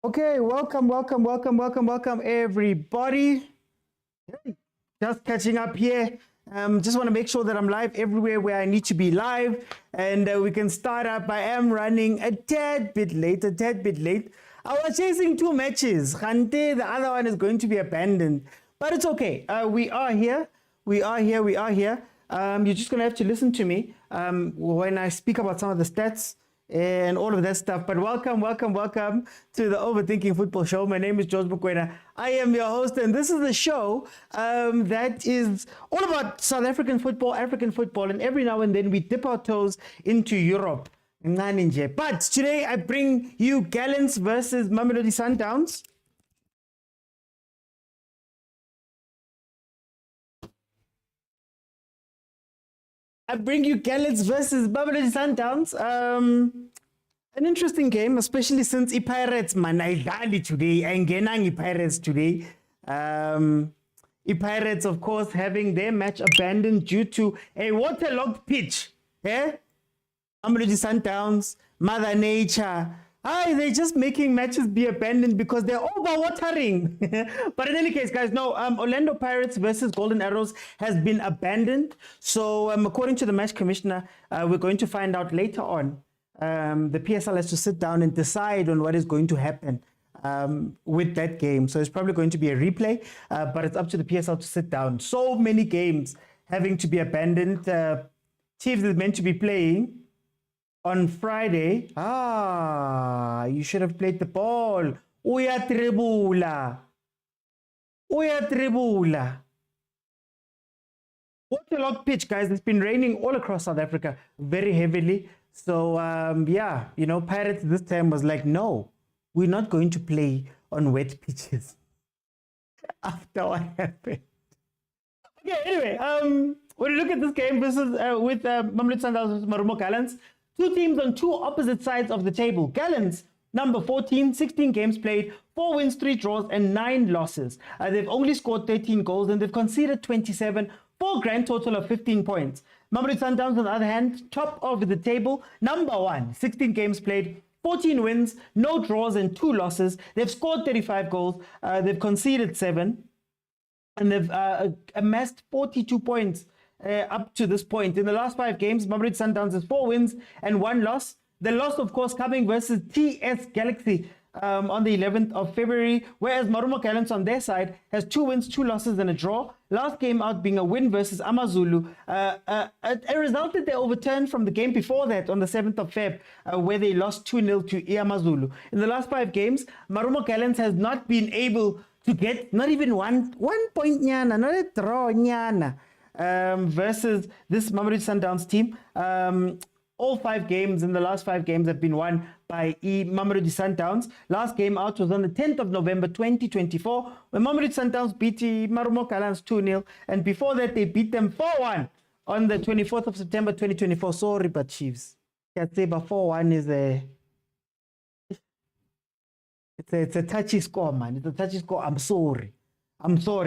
Okay, welcome, everybody. Just catching up here. Just want to make sure that I'm live everywhere where I need to be live, and we can start up. I am running a tad bit late. I was chasing two matches. Khante, the other one is going to be abandoned, but it's okay. We are here. You're just gonna have to listen to me when I speak about some of the stats and all of that stuff. But welcome to the Overthinking Football Show. My name is Mokwena. I am your host, and this is the show that is all about South African football, African football, and every now and then we dip our toes into Europe. But today I bring you Gallants versus Mamelodi Sundowns. I bring you Gallants versus Mamelodi Sundowns. An interesting game, especially since Pirates manayidlali today and Genangi Pirates today. Pirates, of course, having their match abandoned due to a waterlogged pitch. Mamelodi Sundowns, Mother Nature. They're just making matches be abandoned because they're overwatering. But in any case, guys, no, Orlando Pirates versus Golden Arrows has been abandoned. So according to the match commissioner, we're going to find out later on. The PSL has to sit down and decide on what is going to happen with that game. So it's probably going to be a replay, but it's up to the PSL to sit down. So many games having to be abandoned. Chiefs is meant to be playing on Friday. You should have played the ball. Uya tribula. Waterlogged pitch, guys. It's been raining all across South Africa very heavily. So, Pirates this time was like, no, we're not going to play on wet pitches after what happened. Okay, anyway, when you look at this game, this is with Mamelodi Sundowns versus Marumo Gallants. Two teams on two opposite sides of the table. Gallants, number 14, 16 games played, 4 wins, 3 draws, and 9 losses. They've only scored 13 goals and they've conceded 27, for a grand total of 15 points. Mamelodi Sundowns, on the other hand, top of the table, number 1, 16 games played, 14 wins, no draws, and 2 losses. They've scored 35 goals, they've conceded 7, and they've amassed 42 points. Up to this point. In the last 5 games, Mamelodi Sundowns has 4 wins and 1 loss. The loss, of course, coming versus TS Galaxy on the 11th of February, whereas Marumo Gallants on their side has 2 wins, 2 losses, and a draw. Last game out being a win versus Amazulu, a result that they overturned from the game before that on the 7th of Feb, where they lost 2-0 to Amazulu. In the last 5 games, Marumo Gallants has not been able to get not even one point nyana, not a draw nyana. Versus this Mamelodi Sundowns team. All 5 games in the last 5 games have been won by Mamelodi Sundowns. Last game out was on the 10th of November 2024, when Mamelodi Sundowns beat Marumo Gallants 2-0, and before that they beat them 4-1 on the 24th of September 2024. Sorry, but Chiefs. Can't say, but 4-1 is it's a touchy score, man. It's a touchy score. I'm sorry.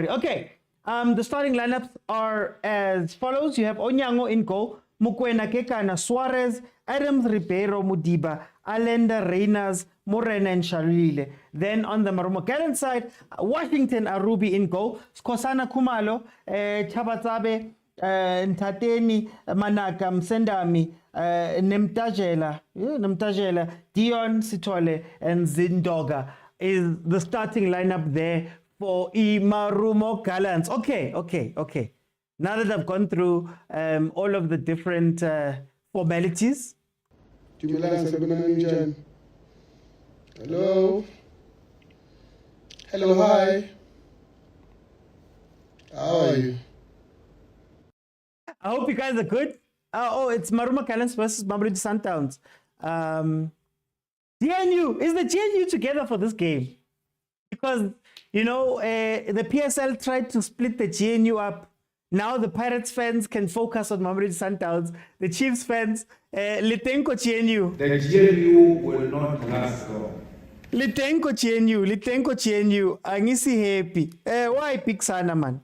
Okay. The starting lineups are as follows. You have Onyango in goal, Mokwena, Kekana, Suarez, Adams, Ribeiro, Mudiba, Allende, Reyners, Morena, and Shalile. Then on the Marumo Gallants side, Washington, Arubi in goal, Skosana, Kumalo, Chabatsabe, Ntateni, Manaka, Msendami, Nemtajela, Dion, Sitole, and Zindoga is the starting lineup there for Marumo Gallants. Okay. Now that I've gone through all of the different formalities. Hello. Hi. How are you? I hope you guys are good. It's Marumo Gallants versus Mamelodi Sundowns. GNU, is the GNU together for this game? Because the PSL tried to split the GNU up. Now the Pirates fans can focus on Mamelodi Sundowns. The Chiefs fans, Litenko GNU. The GNU will not last long. Litenko GNU. Angisi happy. Why pick Sana, man?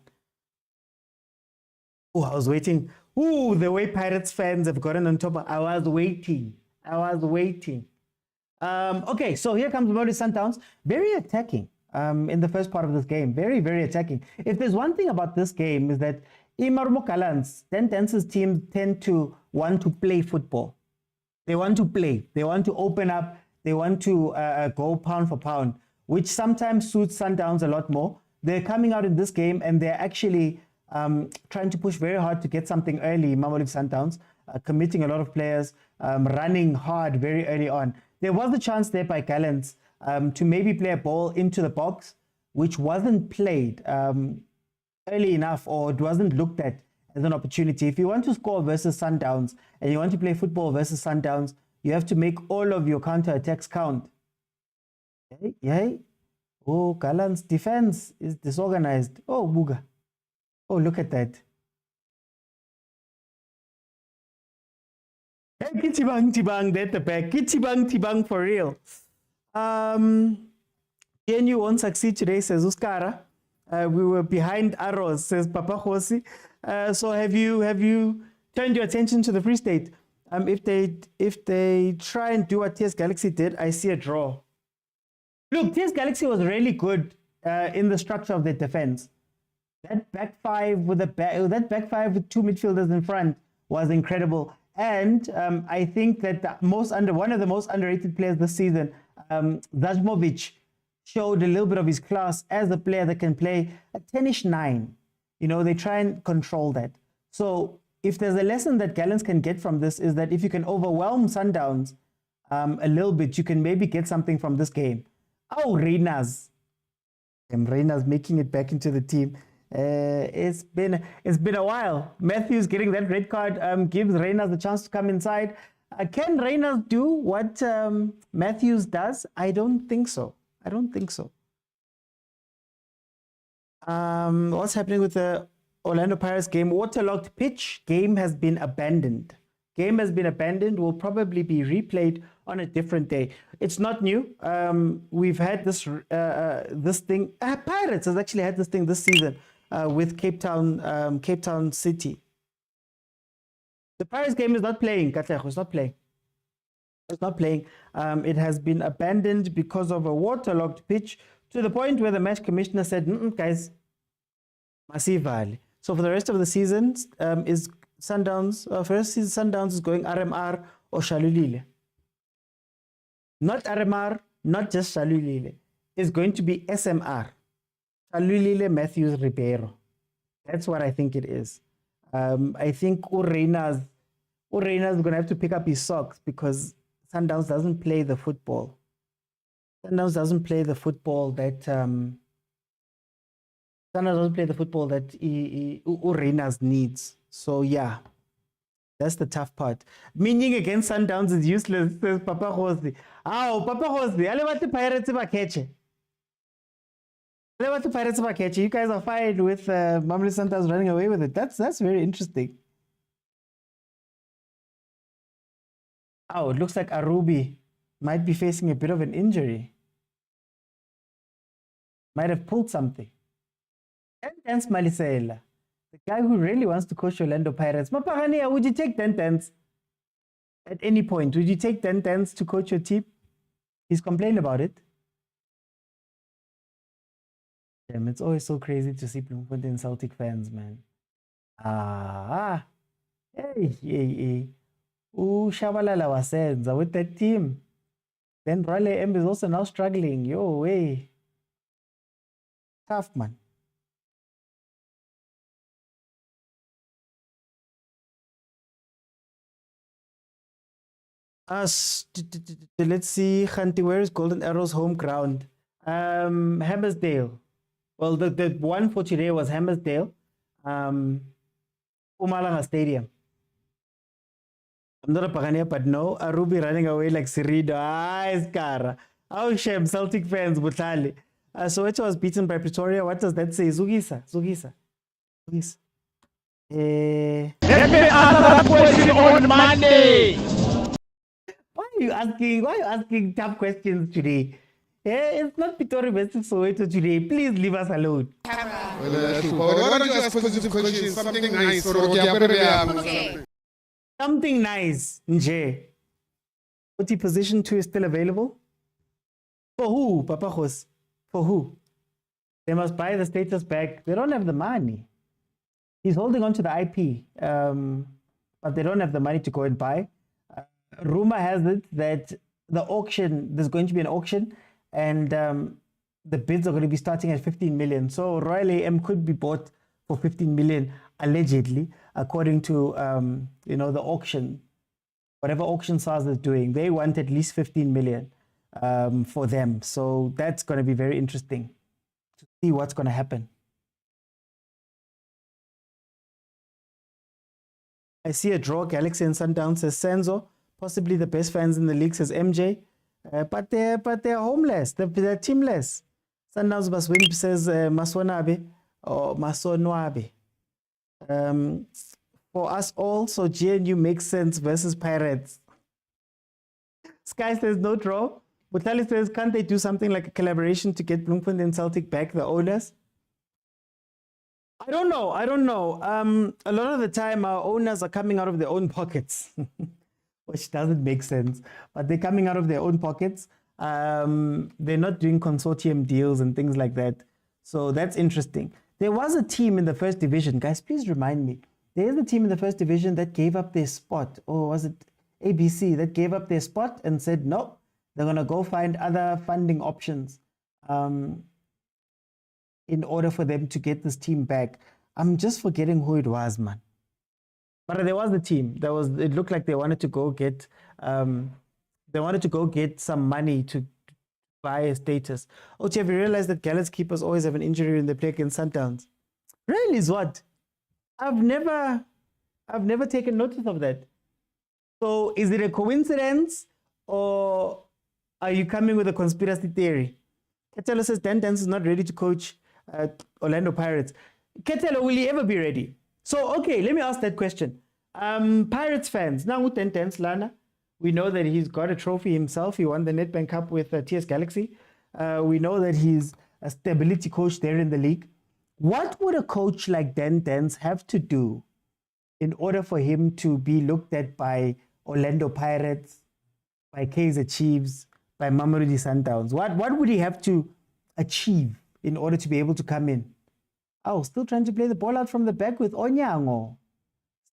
I was waiting. The way Pirates fans have gotten on top. I was waiting. Okay, so here comes Mamelodi Sundowns. Very attacking in the first part of this game. Very, very attacking. If there's one thing about this game is that Gallants, Dance's teams tend to want to play football. They want to play. They want to open up. They want to go pound for pound, which sometimes suits Sundowns a lot more. They're coming out in this game and they're actually trying to push very hard to get something early, Mamelodi Sundowns, committing a lot of players, running hard very early on. There was a chance there by Gallants to maybe play a ball into the box, which wasn't played early enough, or it wasn't looked at as an opportunity. If you want to score versus Sundowns and you want to play football versus Sundowns, you have to make all of your counter-attacks count. Yay. Oh, Gallants' defense is disorganized. Oh, Buga. Oh, look at that. Hey, kitibang, that's the back. Kitibang for real. DNU won't succeed today, says Uskara. We were behind arrows, says Papa Khosi. So have you turned your attention to the Free State? If they try and do what TS Galaxy did, I see a draw. Look, TS Galaxy was really good in the structure of their defense. That back five with two midfielders in front was incredible. And I think that one of the most underrated players this season, Zajmovic, showed a little bit of his class as a player that can play a 10-ish 9. You know, they try and control that. So if there's a lesson that Gallants can get from this, is that if you can overwhelm Sundowns a little bit, you can maybe get something from this game. Oh, Reina's making it back into the team. It's been a while. Matthews getting that red card gives Reina's the chance to come inside. Can Reina's do what Matthews does? I don't think so. What's happening with the Orlando Pirates game? Waterlogged pitch. Game has been abandoned. Will probably be replayed on a different day. It's not new. We've had this thing. Pirates has actually had this thing this season with Cape Town City. The Pirates game is not playing. It's not playing. It has been abandoned because of a waterlogged pitch, to the point where the match commissioner said, guys, masivali. So for the rest of the season, is Sundowns, Sundowns is going RMR or Shalulile. Not RMR, not just Shalulile. It's going to be SMR. Shalulile Matthews Ribeiro. That's what I think it is. I think Ureina's going to have to pick up his socks, because Sundowns doesn't play the football. Ureina's needs. So yeah, that's the tough part. Meaning against Sundowns is useless, says Papa Khosi. Papa Khosi, alewati Pirates bakeche. You guys are fine with Mamelodi Sundowns running away with it. That's very interesting. It looks like Arubi might be facing a bit of an injury. Might have pulled something. Dance Malisela, the guy who really wants to coach Orlando Pirates. Mapahania, would you take 10 at any point? Would you take 10 to coach your team? He's complained about it. Damn, it's always so crazy to see Bloemfontein Celtic fans, man. Hey. Shabalala Wasenza with that team. Then Raleigh M is also now struggling. Yo, way. Tough, man. Let's see, Khanti, where is Golden Arrow's home ground? Hammersdale. Well, the one for today was Hammersdale. Umalanga Stadium. I'm not a Pagania, but no, Arubi running away like Sirido. Iskara. Oh, shame, Celtic fans, Butali. Soweto was beaten by Pretoria. What does that say? Zugisa. Let me answer that question on Monday. Why are you asking tough questions today? It's not Pretoria versus Soweto today. Please leave us alone. Why don't you ask positive questions? Something nice. Something nice, Nje. OT position 2 is still available. For who, Papa Khos? For who? They must buy the status back. They don't have the money. He's holding on to the IP, but they don't have the money to go and buy. Rumor has it that there's going to be an auction, and the bids are going to be starting at 15 million. So Royal AM could be bought for 15 million, allegedly, according to the auction. Whatever auction SARS is doing, they want at least 15 million for them. So that's going to be very interesting to see what's going to happen. I see a draw. Galaxy and Sundowns, says Senzo. Possibly the best fans in the league, says MJ. But they're homeless. They're teamless. Sundowns must win, says Maswanabe or Masonwabe. For us all, so GNU makes sense versus Pirates. Sky says no draw. Butali says, can't they do something like a collaboration to get Bloemfontein and Celtic back, the owners? I don't know. A lot of the time, our owners are coming out of their own pockets, which doesn't make sense. But they're coming out of their own pockets. They're not doing consortium deals and things like that. So that's interesting. There was a team in the first division. Guys, please remind me. There is a team in the first division that gave up their spot. Or was it ABC that gave up their spot and said, no, they're going to go find other funding options. In order for them to get this team back. I'm just forgetting who it was, man. But there was a team. It looked like they wanted to go get some money to buy a status. Oh, have you realized that Gallants keepers always have an injury when they play against Sundowns? Really is what? I've never taken notice of that. So is it a coincidence, or are you coming with a conspiracy theory? Ketelo says Dan Dance is not ready to coach Orlando Pirates. Ketelo, will he ever be ready? So, okay, let me ask that question. Pirates fans, now Dan Dance Lana, we know that he's got a trophy himself. He won the Nedbank Cup with TS Galaxy. We know that he's a stability coach there in the league. What would a coach like Dan Dance have to do in order for him to be looked at by Orlando Pirates, by Kaizer Chiefs, by Mamelodi Sundowns? What would he have to achieve in order to be able to come in? Oh, still trying to play the ball out from the back with Onyango.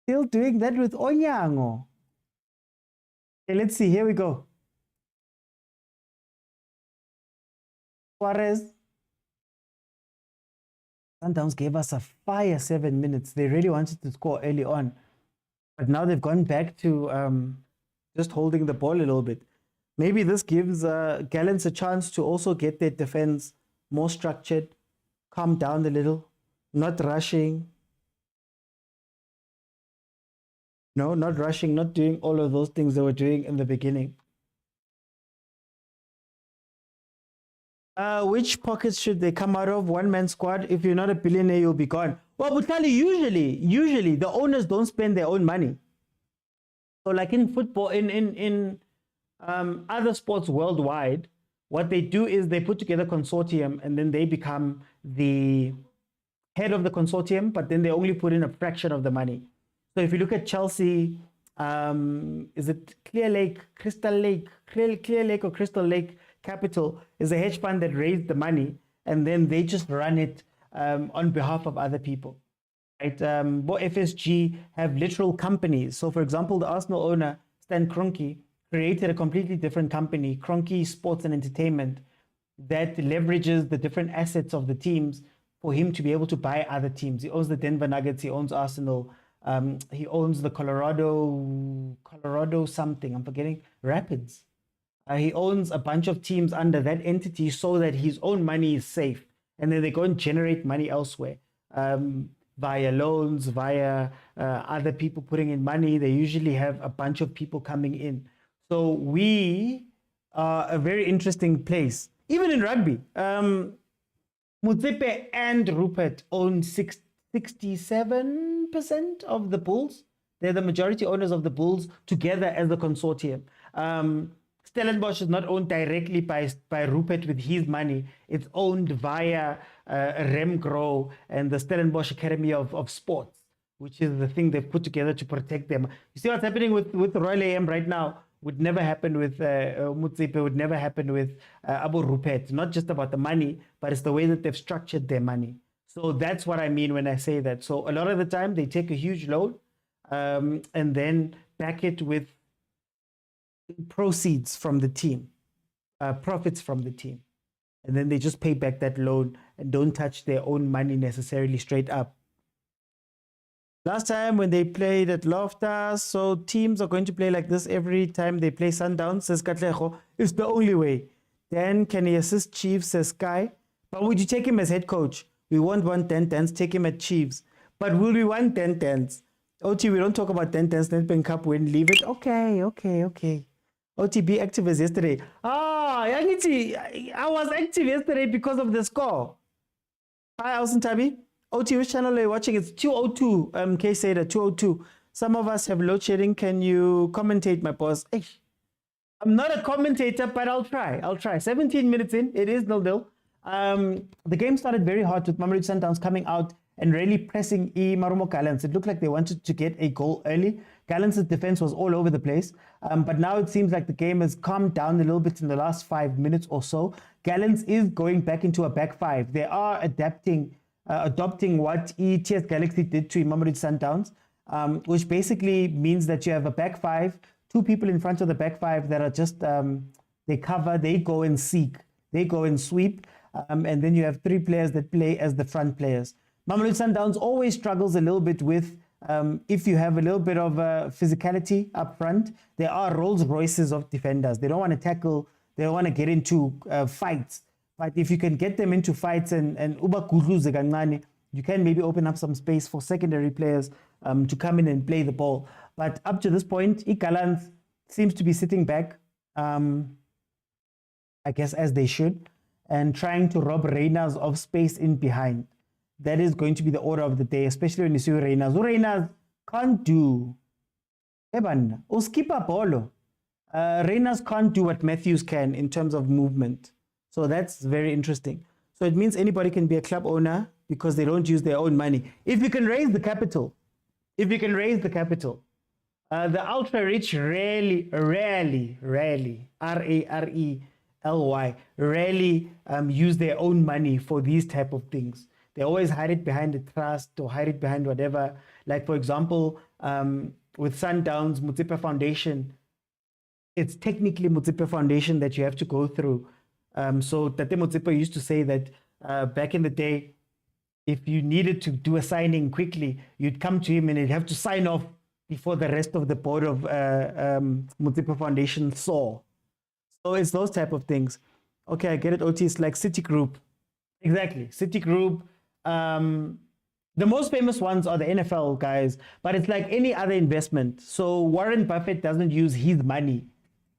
Still doing that with Onyango. Okay, let's see. Here we go. Suarez. Sundowns gave us a fire 7 minutes. They really wanted to score early on. But now they've gone back to just holding the ball a little bit. Maybe this gives Gallants a chance to also get their defense more structured, calm down a little, not rushing. No, not rushing, not doing all of those things they were doing in the beginning. Which pockets should they come out of? One-man squad. If you're not a billionaire, you'll be gone. Well, Butali, usually the owners don't spend their own money. So like in football, in other sports worldwide, what they do is they put together a consortium and then they become the head of the consortium, but then they only put in a fraction of the money. So if you look at Chelsea, is it Clear Lake or Crystal Lake Capital is a hedge fund that raised the money and then they just run it on behalf of other people. Right? FSG have literal companies. So for example, the Arsenal owner, Stan Kroenke, created a completely different company, Kroenke Sports and Entertainment, that leverages the different assets of the teams for him to be able to buy other teams. He owns the Denver Nuggets, he owns Arsenal, he owns the Colorado something, I'm forgetting, Rapids. He owns a bunch of teams under that entity so that his own money is safe. And then they go and generate money elsewhere via loans, via other people putting in money. They usually have a bunch of people coming in. So we are a very interesting place. Even in rugby, Motsepe and Rupert own 67% of the Bulls. They're the majority owners of the Bulls together as a consortium. Stellenbosch is not owned directly by Rupert with his money. It's owned via Remgro and the Stellenbosch Academy of Sports, which is the thing they've put together to protect them. You see what's happening with Royal AM right now? would never happen with Motsepe, would never happen with Abu Rupert. Not just about the money, but it's the way that they've structured their money. So that's what I mean when I say that. So a lot of the time they take a huge loan and then back it with proceeds from the team, profits from the team. And then they just pay back that loan and don't touch their own money necessarily straight up. Last time when they played at Loftus, so teams are going to play like this every time they play Sundowns, says Katlejo. It's the only way. Dan, can he assist Chiefs, says Sky. But would you take him as head coach? We won't want 10-10s, take him at Chiefs. But will we want 10-10s? OT, we don't talk about 10-10s, Nedbank Cup win, leave it. Okay. OT, be active as yesterday. I was active yesterday because of the score. Hi, Alson Tabi. OT, which channel are you watching? It's 202, K Seda, 202. Some of us have load shedding. Can you commentate, my boss? I'm not a commentator, but I'll try. 17 minutes in, it is 0-0. The game started very hot with Mamelodi Sundowns coming out and really pressing Gallants. It looked like they wanted to get a goal early. Gallants' defense was all over the place. But now it seems like the game has calmed down a little bit in the last 5 minutes or so. Gallants is going back into a back five. They are adopting what ETS Galaxy did to Mamelodi Sundowns, which basically means that you have a back five, two people in front of the back five that are just, they cover, they go and seek, they go and sweep, and then you have three players that play as the front players. Mamelodi Sundowns always struggles a little bit with, if you have a little bit of physicality up front, there are Rolls Royces of defenders. They don't want to tackle, they don't want to get into fights. But if you can get them into fights and uba kudluze kancane, you can maybe open up some space for secondary players to come in and play the ball. But up to this point, Gallants seems to be sitting back, I guess as they should, and trying to rob Reyners of space in behind. That is going to be the order of the day, especially when you see Reyners. Reyners can't do. Uskipa polo. Reyners can't do what Matthews can in terms of movement. So that's very interesting. So it means anybody can be a club owner because they don't use their own money. If you can raise the capital, the ultra rich rarely, R-A-R-E-L-Y, rarely use their own money for these type of things. They always hide it behind a trust or hide it behind whatever. Like, for example, with Sundowns, Motsepe Foundation, it's technically Motsepe Foundation that you have to go through. So Tate Motsepe used to say that back in the day, if you needed to do a signing quickly, you'd come to him and he'd have to sign off before the rest of the board of Motsepe Foundation saw. So it's those type of things. Okay, I get it, OT. It's like Citigroup. Exactly, Citigroup. The most famous ones are the NFL guys, but it's like any other investment. So Warren Buffett doesn't use his money,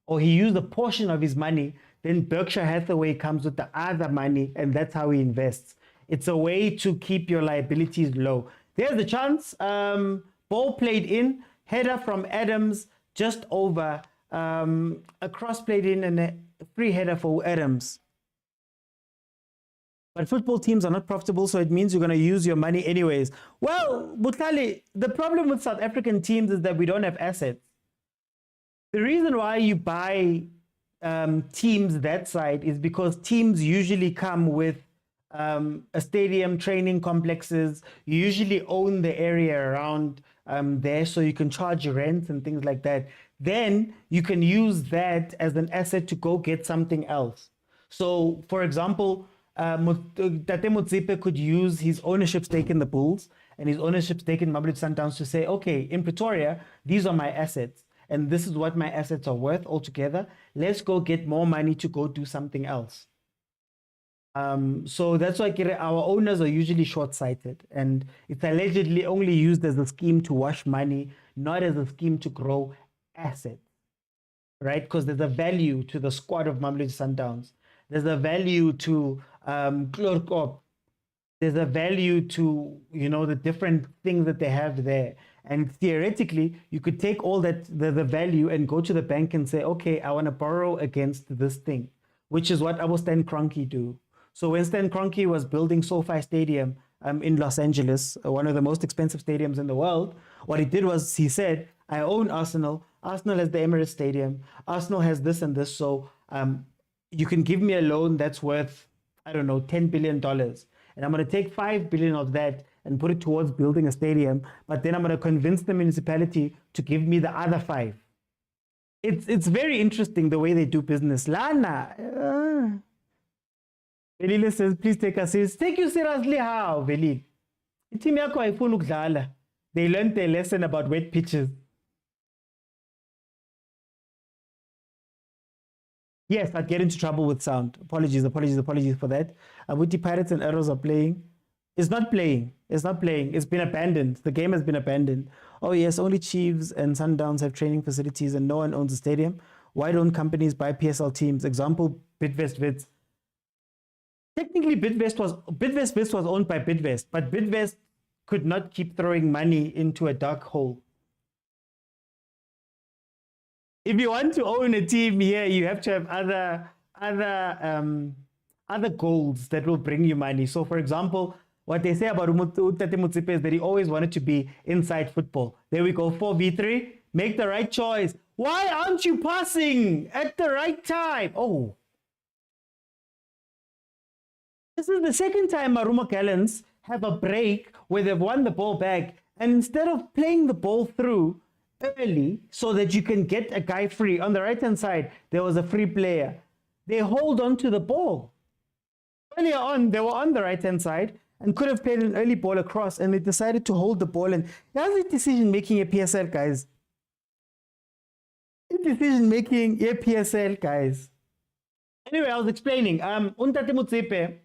or he used a portion of his money. Then Berkshire Hathaway comes with the other money, and that's how he invests. It's a way to keep your liabilities low. There's the chance. Ball played in, header from Adams, just over. A cross played in and a free header for Adams. But football teams are not profitable, so it means you're going to use your money anyways. Well, Butlali, the problem with South African teams is that we don't have assets. The reason why you buy teams that side is because teams usually come with a stadium, training complexes. You usually own the area around there, so you can charge rent and things like that. Then you can use that as an asset to go get something else. So, for example, Tate Motsepe could use his ownership stake in the Bulls and his ownership stake in Mamelodi Sundowns to say, okay, in Pretoria, these are my assets. And this is what my assets are worth altogether. Let's go get more money to go do something else. So that's why our owners are usually short-sighted. And it's allegedly only used as a scheme to wash money, not as a scheme to grow assets. Right? Because there's a value to the squad of Mamelodi Sundowns. There's a value to Klorkop. There's a value to, the different things that they have there. And theoretically, you could take all that, the value, and go to the bank and say, okay, I want to borrow against this thing, which is what our Stan Kroenke do. So when Stan Kroenke was building SoFi Stadium in Los Angeles, one of the most expensive stadiums in the world, what he did was he said, I own Arsenal, Arsenal has the Emirates Stadium. Arsenal has this and this. So you can give me a loan that's worth, I don't know, $10 billion. And I'm going to take 5 billion of that and put it towards building a stadium. But then I'm going to convince the municipality to give me the other 5. It's very interesting the way they do business. Lana. Velile says, please take us serious. Take you seriously how, Velile? Team yako haifuni ukudlala. They learned their lesson about wet pitches. Yes, I'd get into trouble with sound. Apologies for that. Abuti Pirates and Arrows are playing. It's not playing. It's been abandoned. The game has been abandoned. Oh yes, only Chiefs and Sundowns have training facilities and no one owns a stadium. Why don't companies buy PSL teams? Example, Bidvest Wits. Technically, Bidvest Wits was owned by Bidvest, but Bidvest could not keep throwing money into a dark hole. If you want to own a team here, you have to have other goals that will bring you money. So, for example, what they say about Patrice Motsepe is that he always wanted to be inside football. There we go, 4v3. Make the right choice. Why aren't you passing at the right time? Oh. This is the second time Maruma Gallants have a break where they've won the ball back. And instead of playing the ball through early so that you can get a guy free, on the right-hand side, there was a free player. They hold on to the ball. Earlier on, they were on the right-hand side and could have played an early ball across, and they decided to hold the ball. And that's the decision-making at PSL, guys. Decision-making at PSL, guys. Anyway, I was explaining. Patrice Motsepe,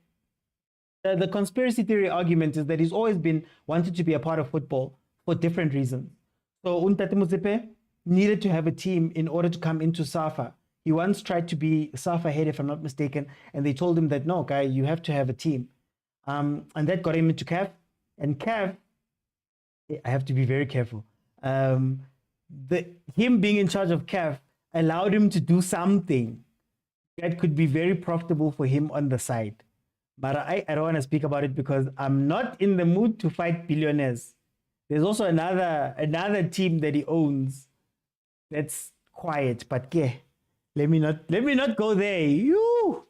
the conspiracy theory argument is that he's always been wanted to be a part of football for different reasons. So Patrice Motsepe needed to have a team in order to come into SAFA. He once tried to be SAFA head, if I'm not mistaken, and they told him that, no, guy, you have to have a team. And that got him into CAF. And CAF, I have to be very careful. Him being in charge of CAF allowed him to do something that could be very profitable for him on the side. But I don't want to speak about it because I'm not in the mood to fight billionaires. There's also another team that he owns that's quiet, but yeah, let me not go there. You.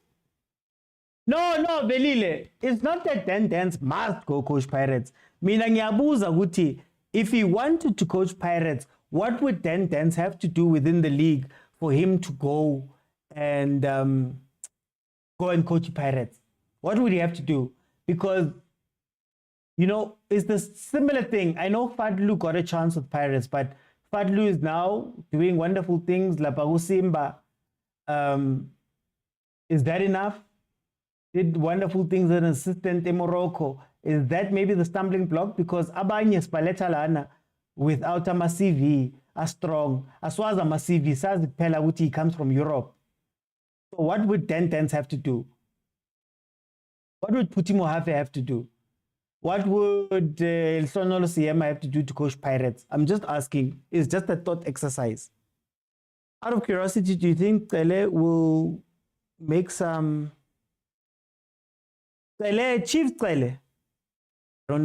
No, Velile. It's not that Dance must go coach Pirates. Mina ngiyabuza ukuthi if he wanted to coach Pirates, what would Dance have to do within the league for him to go and coach Pirates? What would he have to do? Because, you know, it's the similar thing. I know Fadlu got a chance with Pirates, but Fadlu is now doing wonderful things. Lapagu Simba. Is that enough? Did wonderful things as an assistant in Morocco. Is that maybe the stumbling block? Because abanye spaleta lana without a CV, a strong, as well as a CV, says Pelaguti, he comes from Europe. So what would Dance have to do? What would Putimo have to do? What would Sonolo Siema have to do to coach Pirates? I'm just asking. It's just a thought exercise. Out of curiosity, do you think Tele will make some... Tele, Chief Tele? I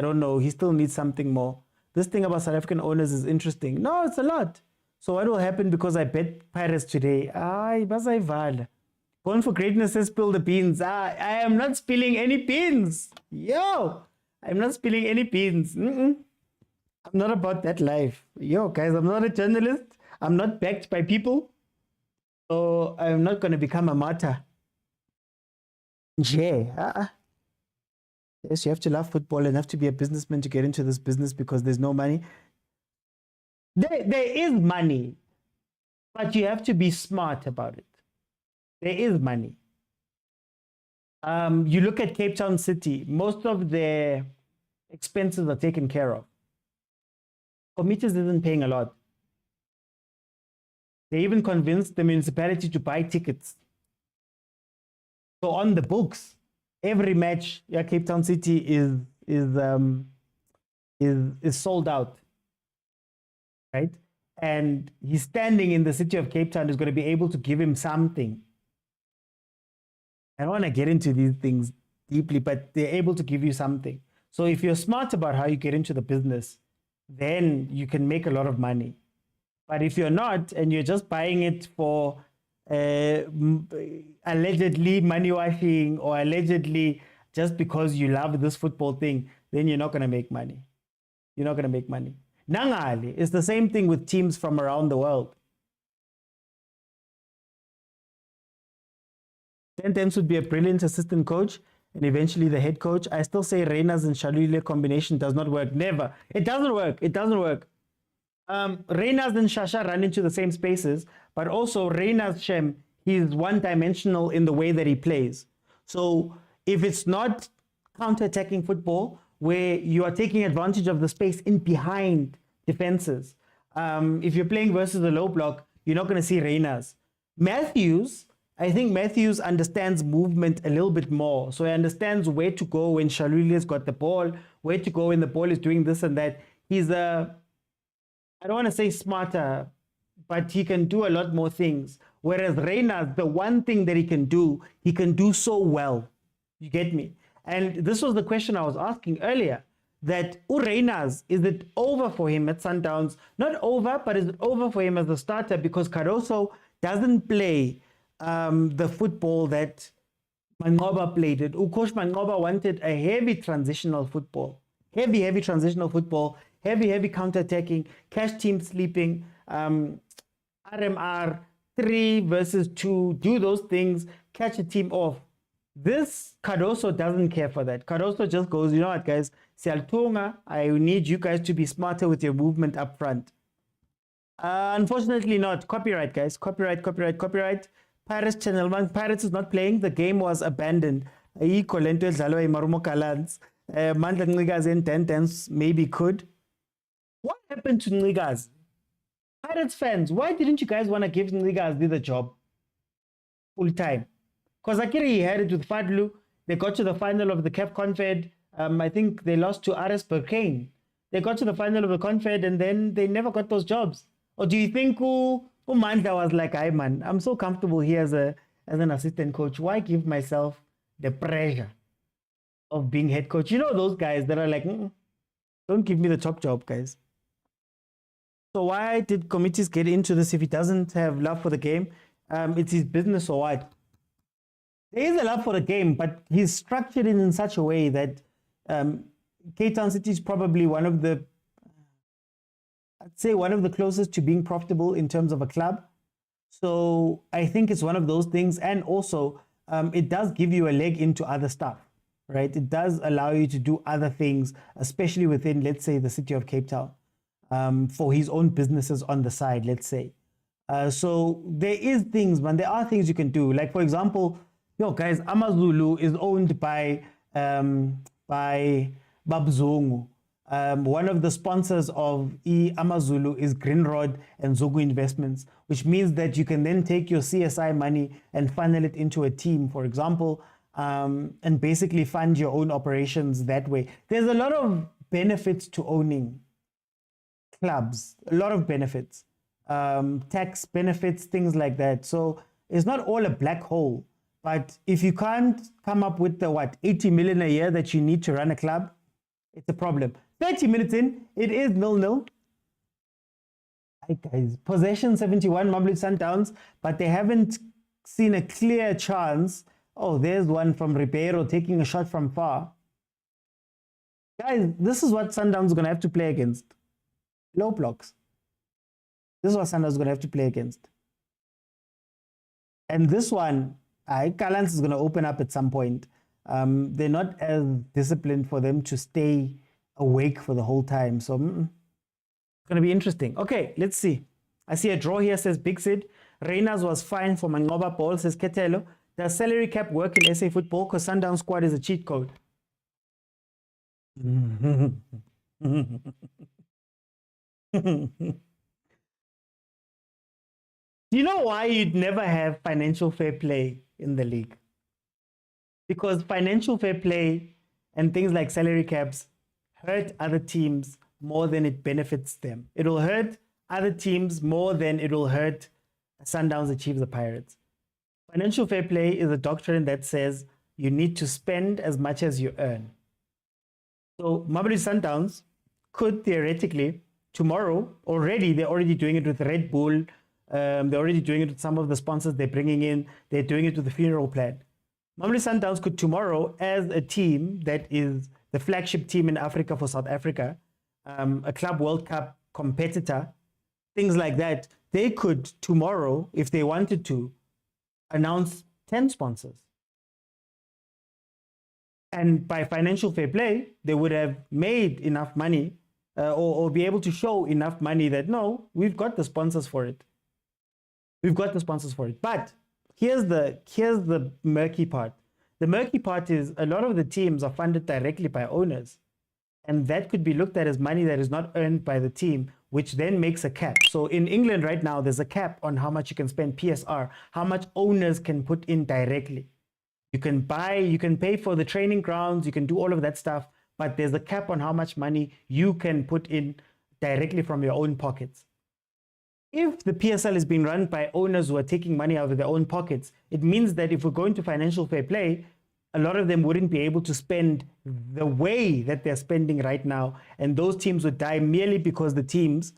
don't know. He still needs something more. This thing about South African owners is interesting. No, it's a lot. So what will happen because I bet Pirates today? Born for Greatness says spill the beans. I am not spilling any beans. Yo, I'm not spilling any beans. I'm not about that life. Yo, guys, I'm not a journalist. I'm not backed by people. So I'm not going to become a martyr. Yeah. Yes, you have to love football and have to be a businessman to get into this business because there's no money. There is money, but you have to be smart about it. There is money. You look at Cape Town City, most of their expenses are taken care of. Comities isn't paying a lot. They even convinced the municipality to buy tickets. So on the books, every match, Cape Town City is sold out, right? And he's standing in the city of Cape Town is going to be able to give him something. I don't want to get into these things deeply, but they're able to give you something. So if you're smart about how you get into the business, then you can make a lot of money. But if you're not, and you're just buying it for allegedly money washing or allegedly just because you love this football thing, then you're not going to make money. You're not going to make money. Nangali is the same thing with teams from around the world. Tents would be a brilliant assistant coach and eventually the head coach. I still say Reyners and Shalule combination does not work. Never. It doesn't work. It doesn't work. Reyners and Shasha run into the same spaces, but also Reyners Shem, he's one-dimensional in the way that he plays. So if it's not counter-attacking football, where you are taking advantage of the space in behind defenses, if you're playing versus a low block, you're not going to see Reyners. Matthews, I think Matthews understands movement a little bit more. So he understands where to go when Shalulia's got the ball, where to go when the ball is doing this and that. He's I don't want to say smarter, but he can do a lot more things. Whereas Reyners, the one thing that he can do so well. You get me? And this was the question I was asking earlier, that Reyners, is it over for him at Sundowns? Not over, but is it over for him as a starter? Because Cardoso doesn't play the football that Mangoba played it. Coach Mangoba wanted a heavy transitional football. Heavy transitional football. Heavy counter-attacking. Cash team sleeping. RMR, 3 versus 2. Do those things. Catch a team off. This Cardoso doesn't care for that. Cardoso just goes, you know what, guys? Sialtunga, I need you guys to be smarter with your movement up front. Unfortunately not. Copyright, guys. Copyright. Pirates channel 1. Pirates is not playing. The game was abandoned. Gallants. Mandla Niggas in 10 maybe could. What happened to Niggas? Pirates fans, why didn't you guys want to give Niggas the job full time? Because Akiri had it with Fadlu. They got to the final of the CAF Confed. I think they lost to RS Berkane. They got to the final of the Confed and then they never got those jobs. Or do you think Mandla was like, "Hey man, I'm so comfortable here as an assistant coach. Why give myself the pressure of being head coach?" You know those guys that are like, don't give me the top job, guys. So why did committees get into this if he doesn't have love for the game? It's his business or what? There is a love for the game, but he's structured it in such a way that Cape Town City is probably one of the closest to being profitable in terms of a club. So I think it's one of those things. And also, it does give you a leg into other stuff, right? It does allow you to do other things, especially within, let's say, the city of Cape Town, for his own businesses on the side, let's say. So there is things, man. There are things you can do. Like, for example, guys, Amazulu is owned by Babzungu. One of the sponsors of Amazulu is Greenrod and Zogu Investments, which means that you can then take your CSI money and funnel it into a team, for example, and basically fund your own operations that way. There's a lot of benefits to owning clubs, a lot of benefits, tax benefits, things like that. So it's not all a black hole. But if you can't come up with the 80 million a year that you need to run a club, it's a problem. 30 minutes in, it is 0-0. Hi guys, possession 71, Mamelodi Sundowns, but they haven't seen a clear chance. Oh, there's one from Ribeiro taking a shot from far. Guys, this is what Sundowns is going to have to play against. Low blocks. This is what Sundowns is going to have to play against. And this one, Gallants is going to open up at some point. They're not as disciplined for them to stay awake for the whole time. So it's going to be interesting. Okay, let's see. I see a draw here, says Big Sid. Reyners was fine for Mangoba Paul, says Ketelo. Does salary cap work in SA football? Because Sundown squad is a cheat code. Do you know why you'd never have financial fair play in the league? Because financial fair play and things like salary caps hurt other teams more than it benefits them. It'll hurt other teams more than it'll hurt Sundowns achieve the Pirates. Financial fair play is a doctrine that says you need to spend as much as you earn. So Mamelodi Sundowns could theoretically, tomorrow, they're already doing it with Red Bull. They're already doing it with some of the sponsors they're bringing in. They're doing it with the funeral plan. Mamelodi Sundowns could tomorrow, as a team that is the flagship team in Africa for South Africa, a Club World Cup competitor, things like that, they could tomorrow, if they wanted to, announce 10 sponsors. And by financial fair play, they would have made enough money or be able to show enough money that, no, we've got the sponsors for it. We've got the sponsors for it. But here's the murky part. The murky part is a lot of the teams are funded directly by owners. And that could be looked at as money that is not earned by the team, which then makes a cap. So in England right now, there's a cap on how much you can spend PSR, how much owners can put in directly. You can pay for the training grounds, you can do all of that stuff, but there's a cap on how much money you can put in directly from your own pockets. If the PSL is being run by owners who are taking money out of their own pockets, it means that if we're going to financial fair play, a lot of them wouldn't be able to spend the way that they're spending right now. And those teams would die merely because the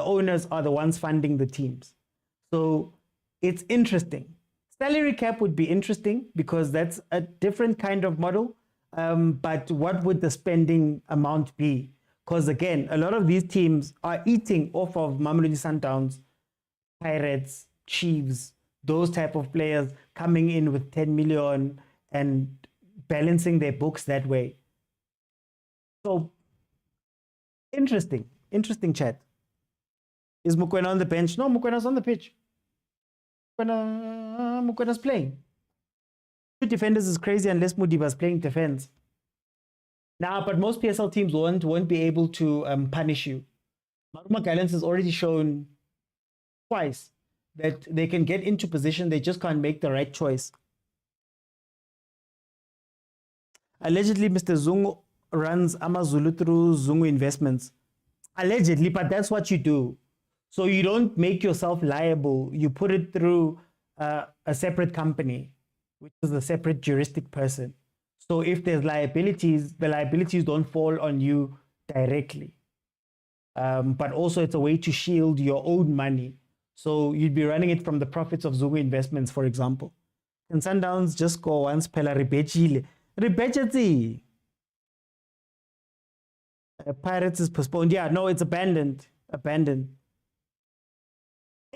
owners are the ones funding the teams. So it's interesting. Salary cap would be interesting because that's a different kind of model. But what would the spending amount be? Because again, a lot of these teams are eating off of Mamelodi Sundowns, Pirates, Chiefs, those type of players coming in with 10 million and balancing their books that way. So interesting chat. Is Mokwena on the bench? No, Mokwena's on the pitch. Mokwena's playing. Two defenders is crazy unless Mudiba's playing defense. Now, but most PSL teams won't be able to punish you. Gallants has already shown twice that they can get into position, they just can't make the right choice. Allegedly, Mr. Zungu runs Amazulu through Zungu Investments. Allegedly, but that's what you do. So you don't make yourself liable. You put it through a separate company, which is a separate juristic person. So if there's liabilities, the liabilities don't fall on you directly. But also it's a way to shield your own money. So you'd be running it from the profits of Zungu Investments, for example. And Sundowns just score once, Pela Ribechile. Ribechati. Pirates is postponed. Yeah, no, it's abandoned.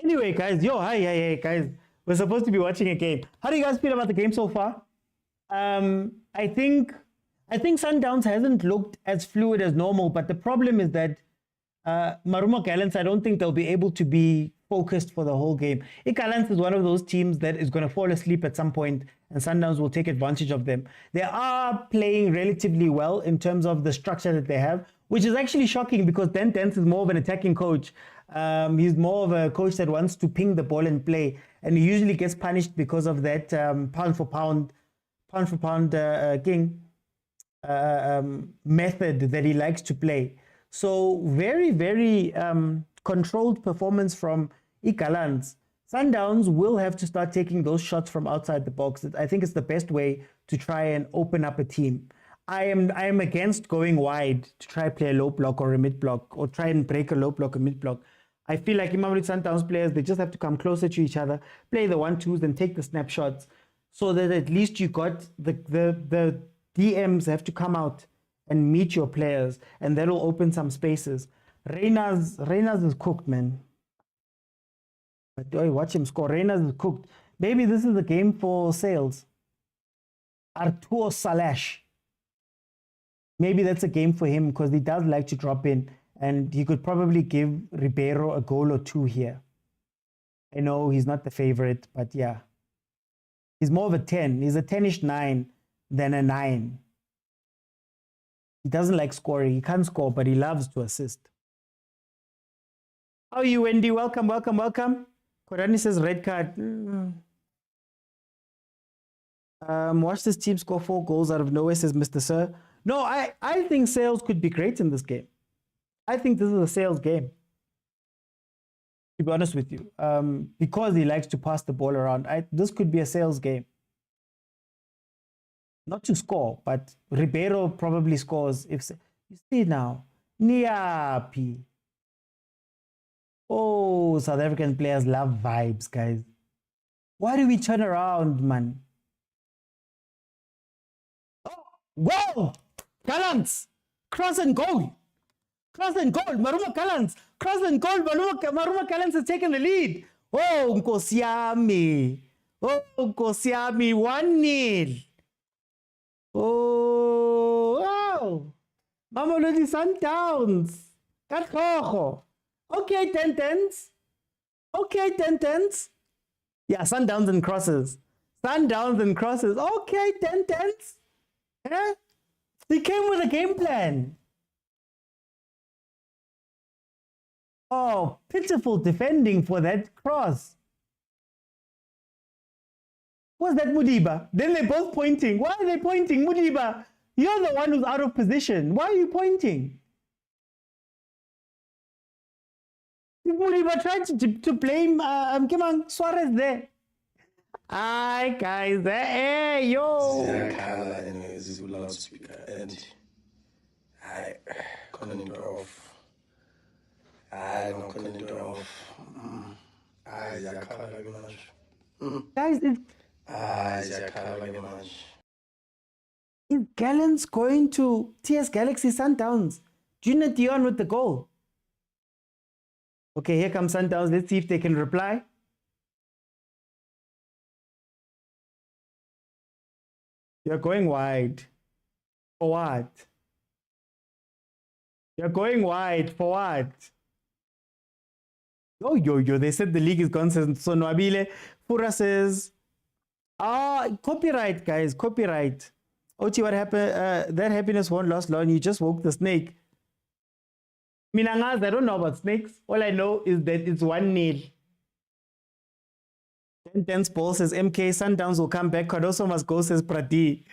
Anyway, guys, hi, guys. We're supposed to be watching a game. How do you guys feel about the game so far? I think Sundowns hasn't looked as fluid as normal, but the problem is that Maruma Gallants, I don't think they'll be able to be focused for the whole game. Gallants is one of those teams that is going to fall asleep at some point, and Sundowns will take advantage of them. They are playing relatively well in terms of the structure that they have, which is actually shocking because Dan Dance is more of an attacking coach. He's more of a coach that wants to ping the ball and play, and he usually gets punished because of that pound for pound method that he likes to play. So very, very controlled performance from Gallants. Sundowns will have to start taking those shots from outside the box. I think it's the best way to try and open up a team. I am against going wide to try play a low block or a mid block or try and break a low block or mid block. I feel like Mamelodi Sundowns players, they just have to come closer to each other, play the 1-2s and take the snapshots so that at least you got the DMs have to come out and meet your players, and that'll open some spaces. Reyners is cooked, man. But watch him score. Reyners is cooked. Maybe this is a game for sales. Artur Salash. Maybe that's a game for him because he does like to drop in, and he could probably give Ribeiro a goal or two here. I know he's not the favorite, but yeah. He's more of a 10. He's a 10-ish 9 than a 9. He doesn't like scoring. He can't score, but he loves to assist. How are you, Wendy? Welcome. Korani says red card. Watch this team score 4 goals out of nowhere, says Mr. Sir. No, I think Sales could be great in this game. I think this is a Sales game, to be honest with you. Because he likes to pass the ball around, this could be a Sales game. Not to score, but Ribeiro probably scores. If you see now, Niapi. Oh, South African players love vibes, guys. Why do we turn around, man? Oh, whoa! Gallants! Cross and goal! Cross and goal! Maruma Gallants! Cross and goal! Maruma Gallants has taken the lead! Oh, Nkosi yami! Oh, Nkosi yami! 1-0! Oh, wow! Mamelodi Sundowns! Kathogo! Okay, 10-10s. Okay, 10-10s. Yeah, Sundowns and crosses. Sundowns and crosses. Okay, 10-10s. Yeah? He came with a game plan. Oh, pitiful defending for that cross. Was that Mudiba? Then they're both pointing. Why are they pointing? Mudiba, you're the one who's out of position. Why are you pointing? Mudiba tried to blame come on, Suarez there. Hi guys, hey yo. Ziyakhala anyways loudspeaker and I couldn't do off. I don't couldn't do off. I ziyakhala like much. Guys, Ziyakhala like much. is Gallants going to TS Galaxy Sundowns? Junior Dion with the goal. Okay, here comes Sundowns. Let's see if they can reply. You're going wide. For what? You're going wide. For what? Oh, yo. They said the league is gone. So Nwabile Fura says, copyright, guys. Copyright. Oti, what happened? That happiness won't last long. You just woke the snake. Minangas, I don't know about snakes. All I know is that it's 1-0. 10-10 ball says MK. Sundowns will come back. Cardoso must go, says Prati.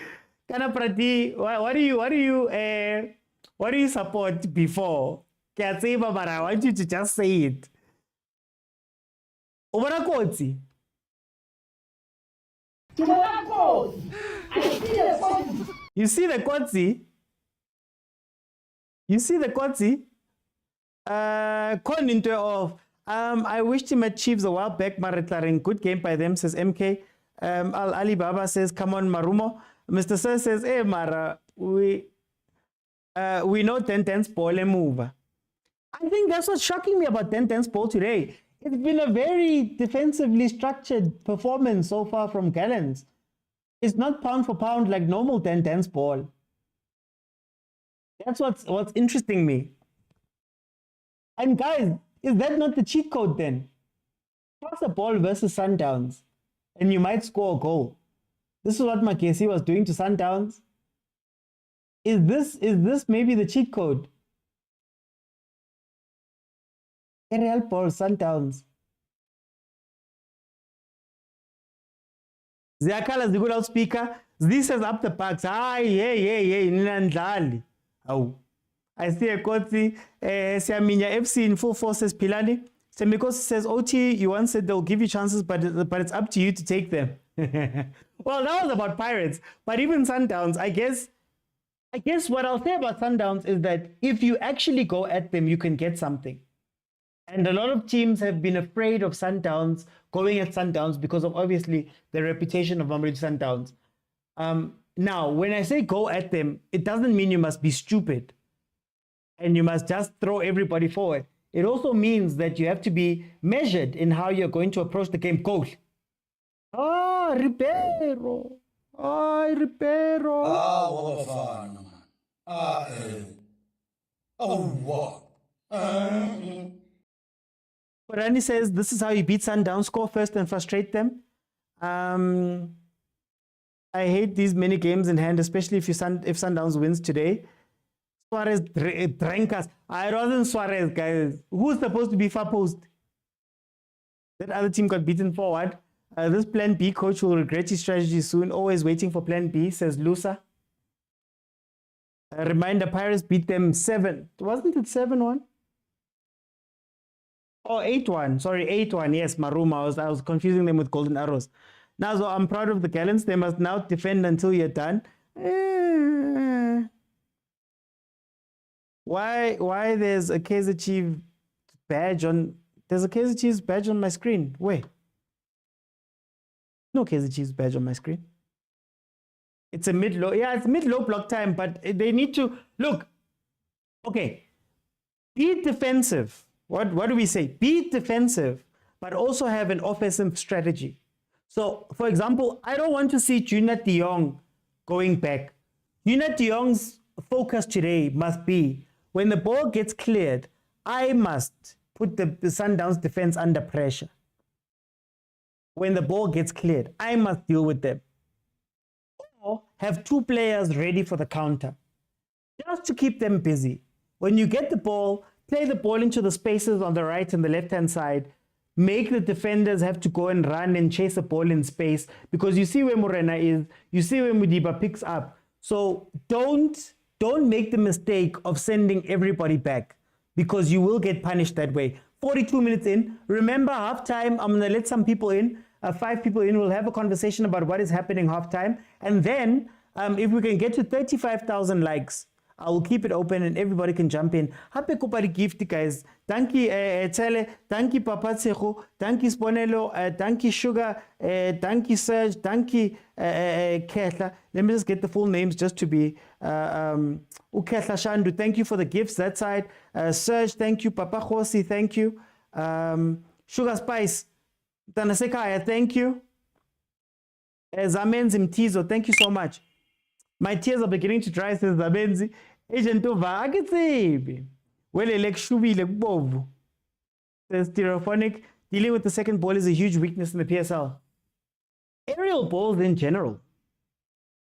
Kana Prati, what do you support before? But I want you to just say it. Ubona kotsi? You see the kotsi? You see the kotsi? Con into of I wished him at Chiefs a while back. Maretlaring, good game by them, says MK. Alibaba says, come on, Marumo. Mr. Sir says, hey, Mara, we know 10-10's ball and move. I think that's what's shocking me about 10-10's ball today. It's been a very defensively structured performance so far from Gallants. It's not pound for pound like normal 10-10's ball. That's what's interesting me. And guys, is that not the cheat code then? Pass a ball versus Sundowns, and you might score a goal. This is what Makesi was doing to Sundowns. Is this maybe the cheat code? Aerial ball, Sundowns. Ziyakhala is a good loudspeaker. This says up the parks. Hey, Ninandlali. Oh. I see a Kotsi, Siaminya FC in full force, says Pilani. Semikosi says, OT, you once said they'll give you chances, but it's up to you to take them. Well, that was about Pirates. But even Sundowns, I guess what I'll say about Sundowns is that if you actually go at them, you can get something. And a lot of teams have been afraid of Sundowns, going at Sundowns because of obviously the reputation of Mamelodi Sundowns. Now, when I say go at them, it doesn't mean you must be stupid and you must just throw everybody forward. It also means that you have to be measured in how you're going to approach the game. Goal. Ribeiro. Ribeiro. What bafana. What? Rani says this is how you beat Sundowns. Score first and frustrate them. I hate these many games in hand, especially if Sundowns wins today. Suarez drank us. I wasn't Suarez, guys. Who's supposed to be far post? That other team got beaten forward. This plan B coach will regret his strategy soon. Always waiting for plan B, says Lusa. Reminder, Pirates beat them 7. Wasn't it 7-1? Oh, 8-1. Sorry, 8-1. Yes, Maruma. I was confusing them with Golden Arrows. Now, so I'm proud of the Gallants. They must now defend until you're done. Why there's a Kaizer Chiefs badge on There's a Kaizer Chiefs badge on my screen. Where? No Kaizer Chiefs badge on my screen. It's a mid-low. Yeah, it's mid-low block time, but they need to look. Okay, be defensive. What do we say? Be defensive, but also have an offensive strategy. So, for example, I don't want to see Junior de Jong going back. Junior de Jong's focus today must be when the ball gets cleared, I must put the Sundowns defense under pressure. When the ball gets cleared, I must deal with them. Or have two players ready for the counter, just to keep them busy. When you get the ball, play the ball into the spaces on the right and the left-hand side. Make the defenders have to go and run and chase the ball in space, because you see where Morena is, you see where Mudiba picks up. So don't make the mistake of sending everybody back, because you will get punished that way. 42 minutes in, remember halftime, I'm going to let some people in, 5 people in, we'll have a conversation about what is happening halftime. And then if we can get to 35,000 likes, I will keep it open and everybody can jump in. Happy Kopari gift, guys. Thank you, Tele. Thank you, Papa Tsecho. Thank you, Sponelo. Thank you, Sugar. Thank you, Serge. Thank you, Ketla. Let me just get the full names just to be. Uketla Shandu, thank you for the gifts that side. Serge, thank you. Papa Khosi, thank you. Sugar Spice. Tanasekaya, thank you. Zamenzi Mtizo, thank you so much. My tears are beginning to dry, says Zabenzi. Agent Tova, I can say. Well, like Shubi, like Bob. Says Stereophonic. Dealing with the second ball is a huge weakness in the PSL. Aerial balls in general.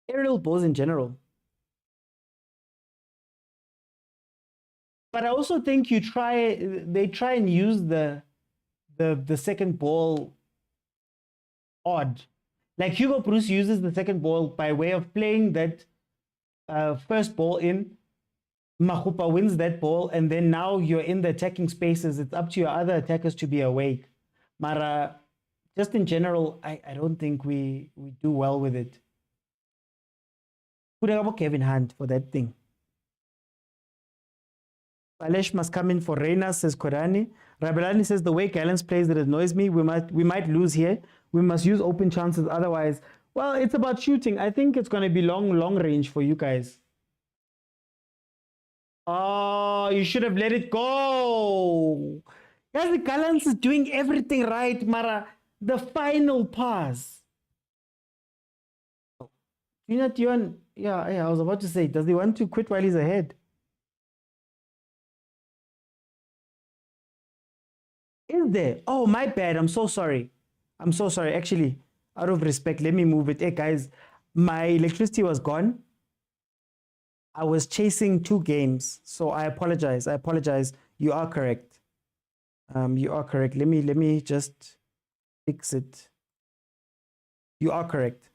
Aerial balls in general. But I also think they try and use the second ball odd. Like Hugo Bruce uses the second ball by way of playing that first ball in. Mahupa wins that ball, and then now you're in the attacking spaces. It's up to your other attackers to be awake. Mara, just in general, I don't think we do well with it. Put up Kevin Hunt for that thing. Balesh must come in for Reina, says Korani. Rabelani says, the way Gallants plays, that annoys me. We might lose here. We must use open chances otherwise. Well, it's about shooting. I think it's going to be long range for you guys. Oh, you should have let it go. Guys, the Gallants is doing everything right, Mara. The final pass. Yeah, I was about to say, does he want to quit while he's ahead? Is there? Oh, my bad. I'm so sorry. Actually, out of respect, let me move it. Hey, guys, my electricity was gone. I was chasing 2 games, so I apologize. You are correct. You are correct. Let me just fix it. You are correct.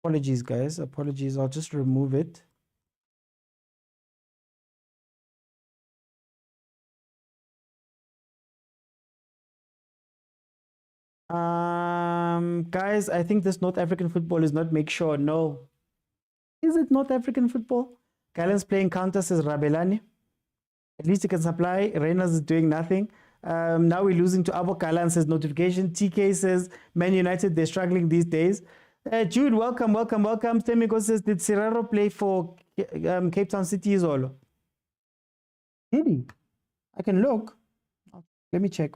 Apologies, guys. Apologies. I'll just remove it. Guys, I think this North African football is not make sure. No. Is it North African football? Gallants playing counter, says Rabelani. At least you can supply. Reynolds is doing nothing. Now we're losing to Abo Gallants, says notification. TK says Man United, they're struggling these days. Jude, welcome. Temiko says, did Serraro play for Cape Town City Zolo? Did he? I can look. Let me check.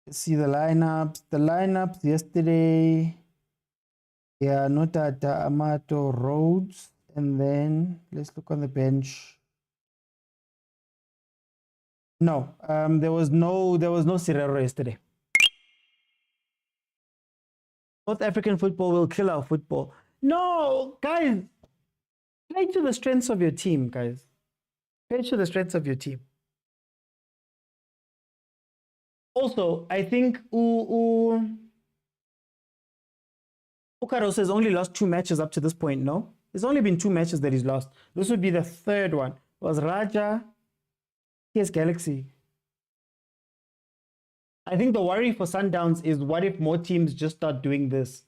Let's see the lineups. The lineups yesterday. Yeah, Notata, Amato, Rhodes, and then let's look on the bench. No, there was no Serrero yesterday. North African football will kill our football. No, guys, play to the strengths of your team, guys. Play to the strengths of your team. Also, I think Bukaros has only lost 2 matches up to this point, no? It's only been 2 matches that he's lost. This would be the third one. It was Raja, PS Galaxy. I think the worry for Sundowns is what if more teams just start doing this?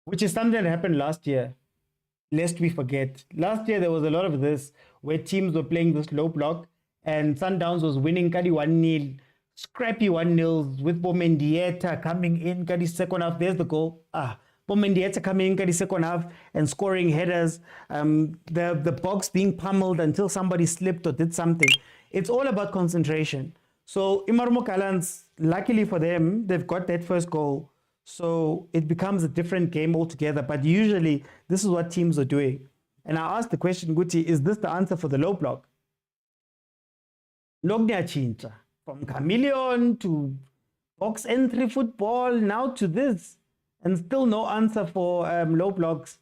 Which is something that happened last year. Lest we forget. Last year there was a lot of this where teams were playing this low block and Sundowns was winning Kadi 1-0, scrappy 1-0 with Bomendieta coming in Kadi second half. There's the goal. Bomendieta coming in Kadi second half and scoring headers. The box being pummeled until somebody slipped or did something. It's all about concentration. So Imarumo Gallants, luckily for them, they've got that first goal. So it becomes a different game altogether. But usually, this is what teams are doing. And I asked the question, Guti, is this the answer for the low block? Lognia Chincha. From chameleon to box entry football, now to this. And still no answer for low blocks.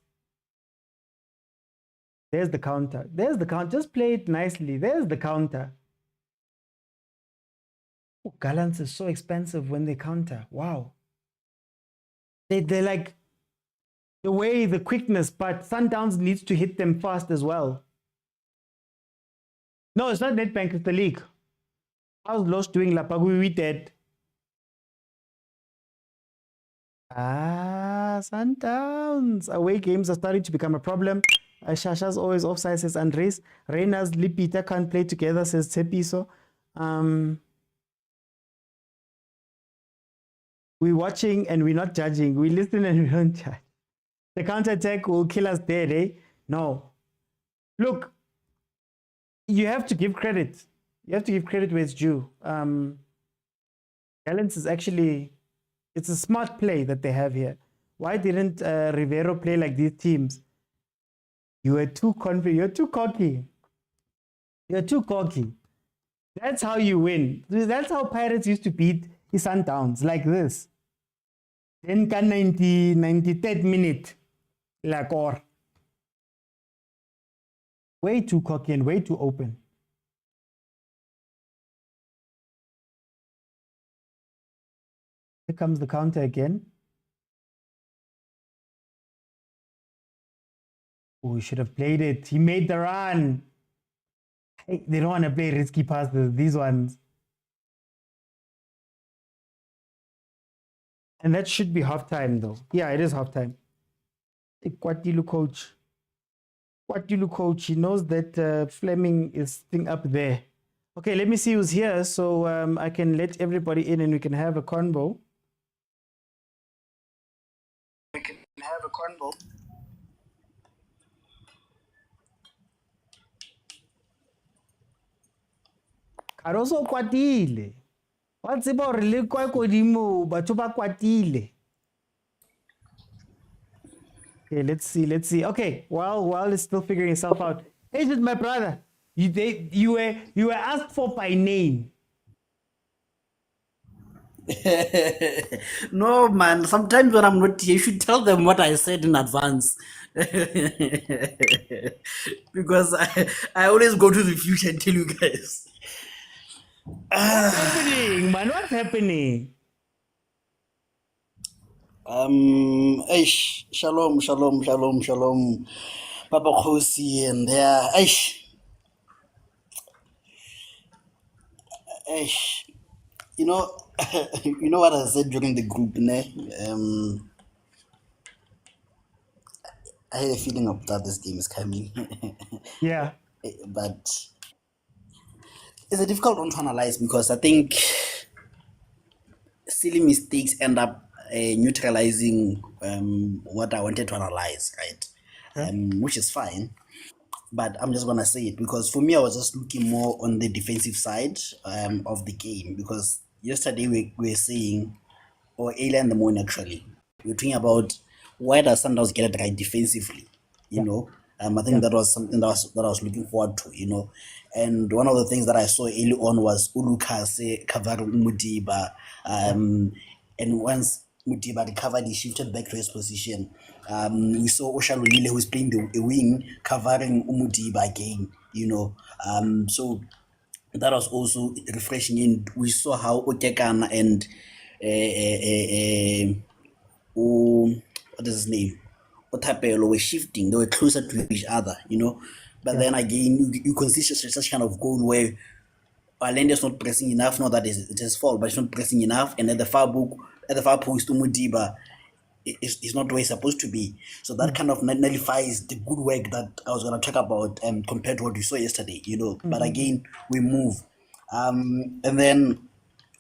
There's the counter. There's the counter. Just play it nicely. There's the counter. Oh, Gallants is so expensive when they counter. Wow. They're like the way, the quickness, but Sundowns needs to hit them fast as well. No, it's not Nedbank, it's the league. How's Los doing Lapagui? We dead. Sundowns. Away games are starting to become a problem. Shasha's always offside, says Andres. Reina's Lipita can't play together, says Tsepiso. We're watching and we're not judging. We listen and we don't judge. The counter-attack will kill us dead, eh? No. Look, you have to give credit. You have to give credit where it's due. Gallants is actually, it's a smart play that they have here. Why didn't Rivero play like these teams? You were too confident. You're too cocky. You're too cocky. That's how you win. That's how Pirates used to beat Sundowns, like this. Then 93rd minute, like or. Way too cocky and way too open. Here comes the counter again. Oh, we should have played it. He made the run. Hey, they don't want to play risky passes, these ones. And that should be halftime, though. Yeah, it is halftime. Kwatilu coach. Kwatilu coach. He knows that Fleming is thing up there. Okay, let me see who's here so I can let everybody in and we can have a convo. Caroso kwatile. What's about really quite kodimo, but to kwatile. Okay, let's see. Okay, while it's still figuring itself out. Hey, this is my brother. You were asked for by name. No, man. Sometimes when I'm not here, you should tell them what I said in advance. Because I always go to the future and tell you guys. What's happening, man? What's happening? Shalom, Papa Khosi and there. You know, you know what I said during the group, ne? I had a feeling of that this game is coming. Yeah. But it's a difficult one to analyze because I think silly mistakes end up neutralizing what I wanted to analyze, right? Which is fine. But I'm just gonna say it because for me, I was just looking more on the defensive side of the game because yesterday we were saying, or earlier in the morning actually, we were talking about why does Sundowns get it right defensively, you know? I think that was something that I was looking forward to, you know. And one of the things that I saw early on was Ulukase covering Mudiba, and once Mudiba recovered, he shifted back to his position. We saw Oshalulile, who's playing the wing, covering Umudiba again, you know. So that was also refreshing. And we saw how Otekana and what is his name? Otapelo were shifting, they were closer to each other, But then again, you consider such kind of goal where Orlando's not pressing enough, not that it's his fault, but it's not pressing enough, and at the far post, Umudiba is not where he's supposed to be. So that kind of nullifies the good work that I was going to talk about compared to what we saw yesterday, But again, we move. And then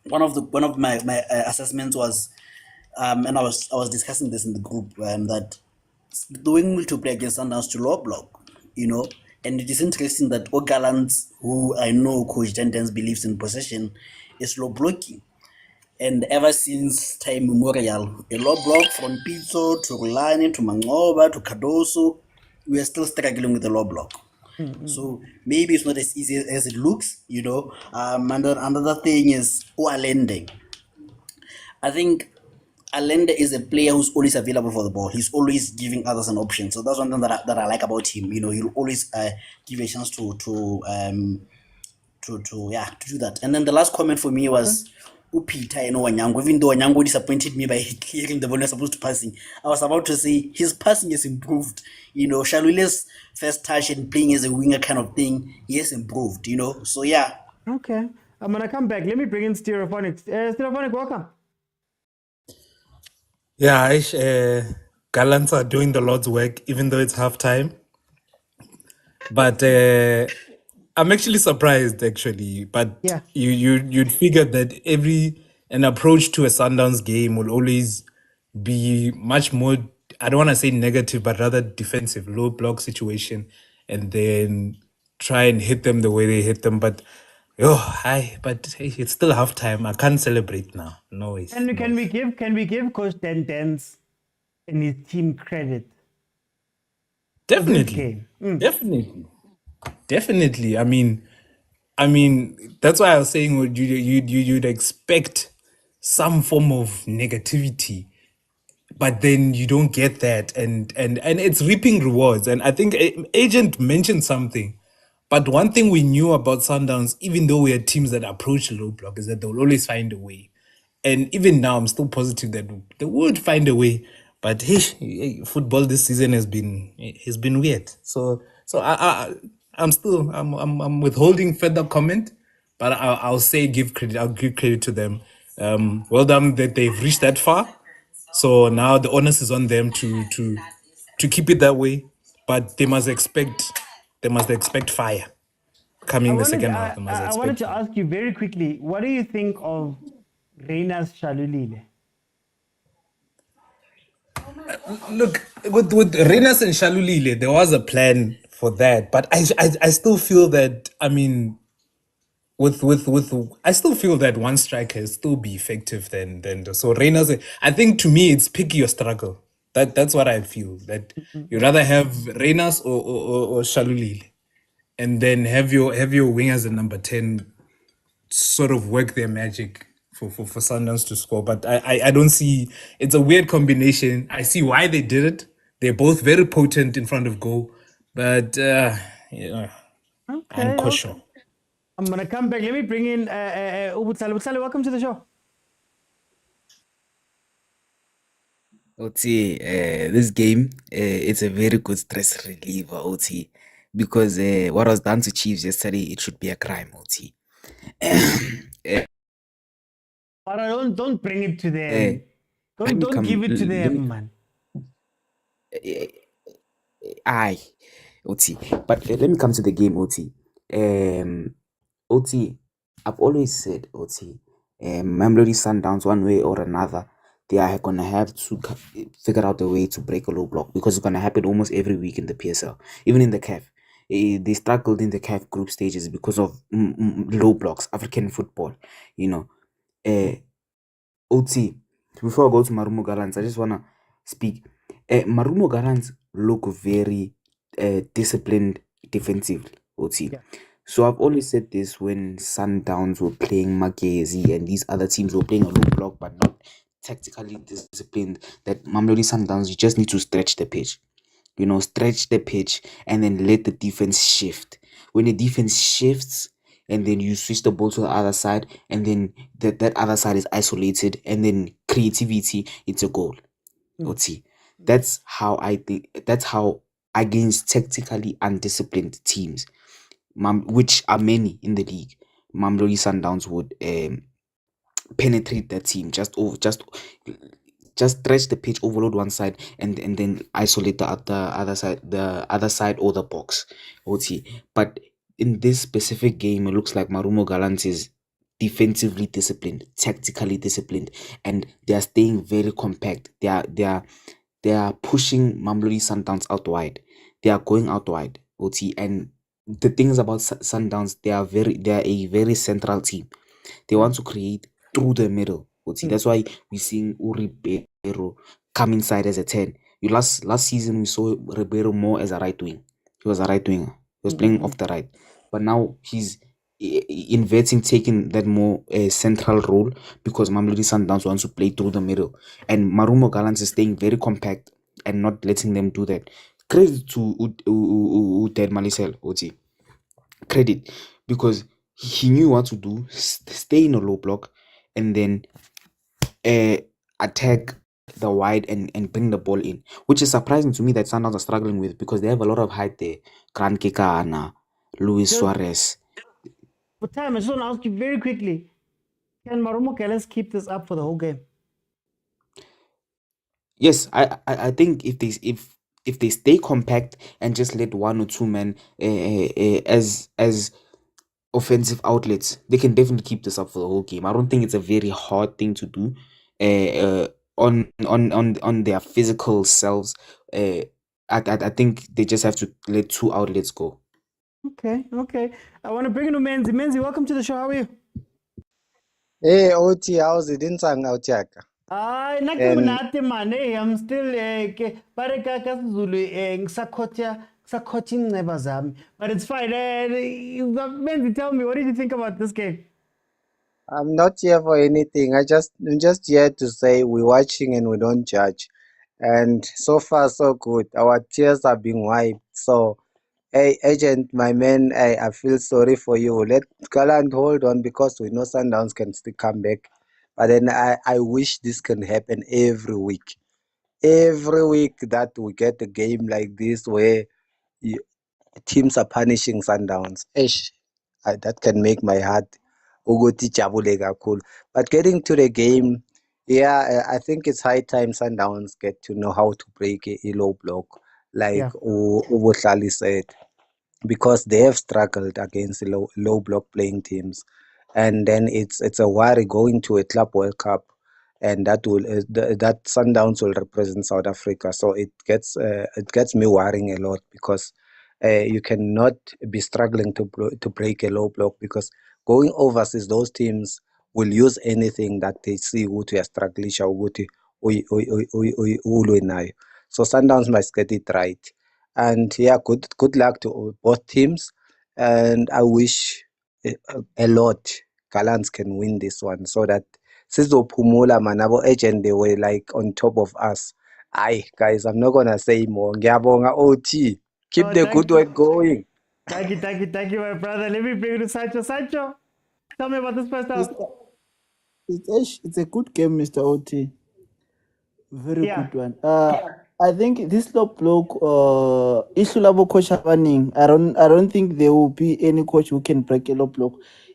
one of my assessments was, and I was discussing this in the group, that doing to play against Sundowns to low block, and it is interesting that all Gallants, who I know Coach Dentons believes in possession, is low blocking. And ever since time immemorial, a low block from Pitso to Rulani to Mangoba to Cardoso, we are still struggling with the low block. So maybe it's not as easy as it looks, And then another thing is Allende. I think Allende is a player who's always available for the ball. He's always giving others an option. So that's one thing that I like about him. He'll always give a chance to do that. And then the last comment for me was Peter Wanyango. Even though Wanyango disappointed me by clearing the ball as opposed to passing, I was about to say his passing has improved. Shalule's first touch and playing as a winger kind of thing, he has improved. So yeah. Okay, I'm gonna come back. Let me bring in Stereophonics. Stereophonic, welcome. Yeah, Gallants are doing the Lord's work, even though it's halftime. But I'm actually surprised, actually. But Yeah. you'd figure that an approach to a Sundowns game will always be much more, I don't want to say negative, but rather defensive, low block situation, and then try and hit them the way they hit them. But hey, it's still halftime. I can't celebrate now. No ways. Can we give Coach Dentons and his team credit? Definitely. Definitely. I mean, that's why I was saying you'd expect some form of negativity, but then you don't get that, and it's reaping rewards. And I think Agent mentioned something, but one thing we knew about Sundowns, even though we had teams that approach the low block, is that they'll always find a way. And even now, I'm still positive that they would find a way. But hey, football this season has been weird. So I'm withholding further comment, but I'll say give credit. I'll give credit to them. Well done that they've reached that far. So now the onus is on them to keep it that way. But they must expect fire coming the second half. I wanted to ask you very quickly, what do you think of Reina's Shalulile? Look, with Renas and Shalulile, there was a plan for that, but I still feel that, I mean, I still feel that one striker will still be effective than so Renas. I think to me it's pick your struggle. That's what I feel. That you rather have Renas or Shalulile, and then have your wingers at number 10 sort of work their magic for Sundowns to score. But I don't see, it's a weird combination. I see why they did it. They're both very potent in front of goal, but I'm cautious. Okay. I'm gonna come back. Let me bring in Ubutsale. Ubutsale, welcome to the show. Oti, this game, it's a very good stress reliever, Oti, because what was done to Chiefs yesterday, it should be a crime, Oti. But don't bring it to them. Don't give it to them, man. Aye, Oti. But let me come to the game, Oti. Oti, I've always said, Oti, Mamelodi Sundowns, one way or another, they are going to have to figure out a way to break a low block, because it's going to happen almost every week in the PSL, even in the CAF. They struggled in the CAF group stages because of low blocks, African football, OT, before I go to Marumo Gallants, I just want to speak. Marumo Gallants look very disciplined defensively, OT. Yeah. So I've always said this when Sundowns were playing Magezi and these other teams were playing a low block but not tactically disciplined, that Mamelodi Sundowns, you just need to stretch the pitch. Stretch the pitch and then let the defense shift. When the defense shifts and then you switch the ball to the other side and then that other side is isolated and then creativity, it's a goal. OT. That's how I think. That's how against tactically undisciplined teams, which are many in the league, Mamelodi Sundowns would penetrate that team, just stretch the pitch, overload one side, and then isolate the other side or the box. OT. But in this specific game, it looks like Marumo Gallants is defensively disciplined, tactically disciplined, and they are staying very compact. They are pushing Mamelodi Sundowns out wide. They are going out wide. OT. And the things about Sundowns, they are a very central team. They want to create through the middle. That's why we're seeing Ribeiro come inside as a 10. Last season we saw Ribeiro more as a right wing. He was a right winger. He was playing off the right. But now he's inverting, taking that more central role because Mamelodi Sundowns wants to play through the middle. And Marumo Gallants is staying very compact and not letting them do that. Credit to Ted Malisel, OT. Credit, because he knew what to do, stay in a low block, and then attack the wide and bring the ball in, which is surprising to me that Sundowns are struggling with because they have a lot of height there. Gran Kekana, Luis Suarez. For time, I just want to ask you very quickly, can Marumo Gallants keep this up for the whole game? Yes, I think if they stay compact and just let one or two men as offensive outlets, they can definitely keep this up for the whole game. I don't think it's a very hard thing to do on their physical selves. I think they just have to let two outlets go. Okay. I want to bring in Menzi. Menzi, welcome to the show. How are you? Hey, Oti, how's it? Insang out yaka. Nakumunate mane. I'm still bareka kasuzulu ngisakhotha inceba zami. But it's fine. Menzi, tell me, what did you think about this game? I'm not here for anything. I'm just here to say we're watching and we don't judge. And so far, so good. Our tears are being wiped. So, hey, agent, my man, I feel sorry for you. Let Gallant hold on because we know Sundowns can still come back. But then I wish this can happen every week. Every week that we get a game like this where teams are punishing Sundowns. That can make my heart ukuthi jabule kakhulu. But getting to the game, yeah, I think it's high time Sundowns get to know how to break a low block, like Ubuhlali said, because they have struggled against low block playing teams, and then it's a worry going to a Club World Cup, and that Sundowns will represent South Africa. So it gets me worrying a lot because you cannot be struggling to break a low block because going overseas, those teams will use anything that they see ukuthi uyastrugglisha ukuthi ulwe nayo. So Sundowns must get it right. And yeah, good luck to both teams. And I wish a lot Gallants can win this one so that sizophumula manabo agent, they were like on top of us. Aye, guys, I'm not gonna say more. Ngiyabonga OT. Keep the good work going. Thank you, my brother. Let me bring you to Sancho. Sancho, tell me about this first half. It's a good game, Mr. OT. Very good one. I think this low block issue labo coach happening. I don't think there will be any coach who can break a low block.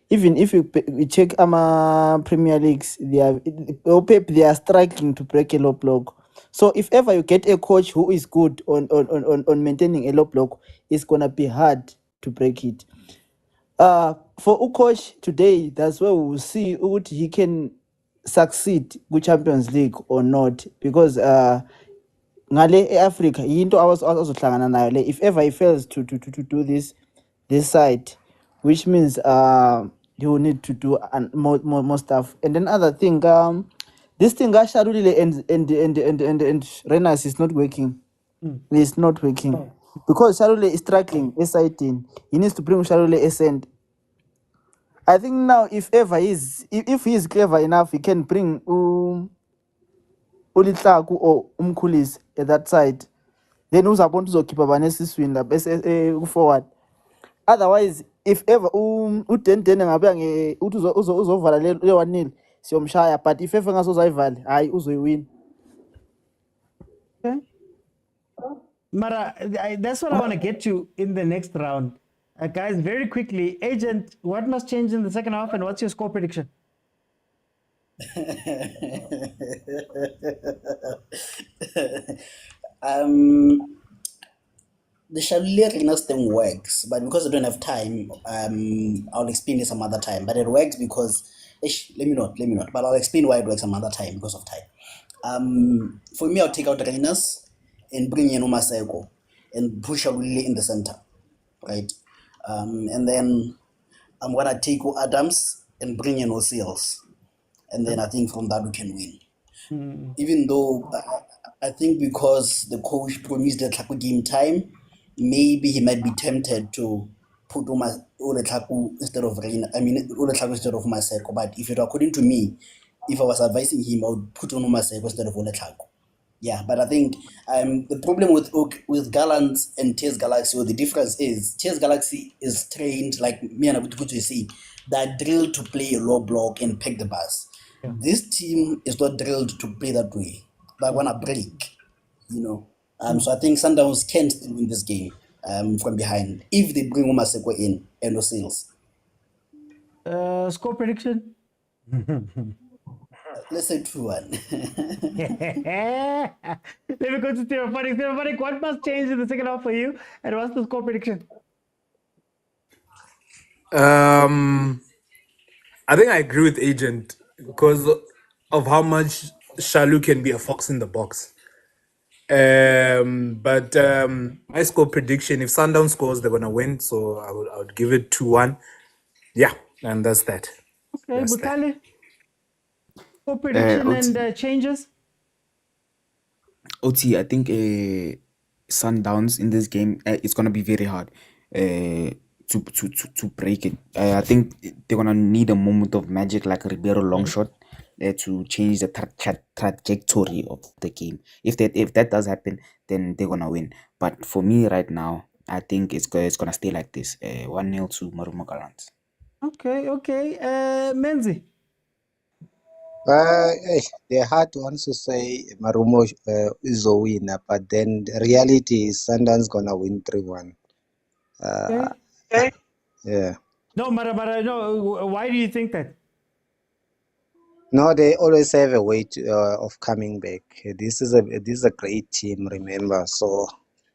Even if we check Premier Leagues, they are struggling to break a low block. So if ever you get a coach who is good on maintaining a low block, it's gonna be hard to break it. For a coach today, that's where we will see what he can succeed with Champions League or not, because ngale Africa into azohlangana nayo le, if ever he fails to do this side, which means he will need to do more stuff. And then other thing, this thing Sharulile and Renas is not working. It's not working because Sharule is struggling S18. He needs to bring Sharule ascend. I think now if he is clever enough, he can bring Ulitlaku or Umkulis at that side. Then uzabona uzokhipha banesiswini la bese forward. Otherwise, if ever uDendene ngabe uthi uzovala le 1-0 siyomshaya, but if ever ngasozayivala hayi uzoyiwina. Okay. Mara, that's what I want to get to in the next round. Guys, very quickly, Agent, what must change in the second half and what's your score prediction? The Shaluliariness thing works, but because I don't have time, I'll explain it some other time. But it works because, let me not. But I'll explain why it works some other time because of time. For me, I'll take out Reyners and bring in Umaseko and push Shaluli in the center, right? And then I'm gonna take Adams and bring in O'Seals, and then I think from that we can win. Even though I think because the coach promised the Tlaku game time, maybe he might be tempted to put Ole Tlaku instead of Reina. I mean, Ole Tlaku instead of Maseko. But if it according to me, if I was advising him, I would put on Maseko instead of Ole Tlaku. Yeah, but I think the problem with Gallants and TS Galaxy, or the difference is TS Galaxy is trained, like me and Abutukutu say, they're drilled to play a low block and pick the bus. Yeah. This team is not drilled to play that way. They want to break, you know. So I think Sundowns can still win this game from behind if they bring Umaseko in and no sales. Score prediction? Let's say 2-1. Let me go to Stereophonic. Stereophonic, what must change in the second half for you? And what's the score prediction? I think I agree with Agent because of how much Shalu can be a fox in the box. But my score prediction, if Sundown scores, they're gonna win. So I would give it 2-1. Yeah, and that's that. Okay, Butale. Score prediction and changes. OT, I think Sundowns in this game, it's gonna be very hard to break it. I think they're gonna need a moment of magic, like a Ribeiro long shot, to change the trajectory of the game. If that does happen, then they're gonna win. But for me right now, I think it's gonna stay like this. 1-0 to Marumo Gallants. Okay. Menzi. They're hard ones to say Marumo is a winner, but then the reality is Sundowns gonna win 3-1. Okay. Yeah. No, Mara, no. Why do you think that? No, they always have a way of coming back. This is a great team, remember. So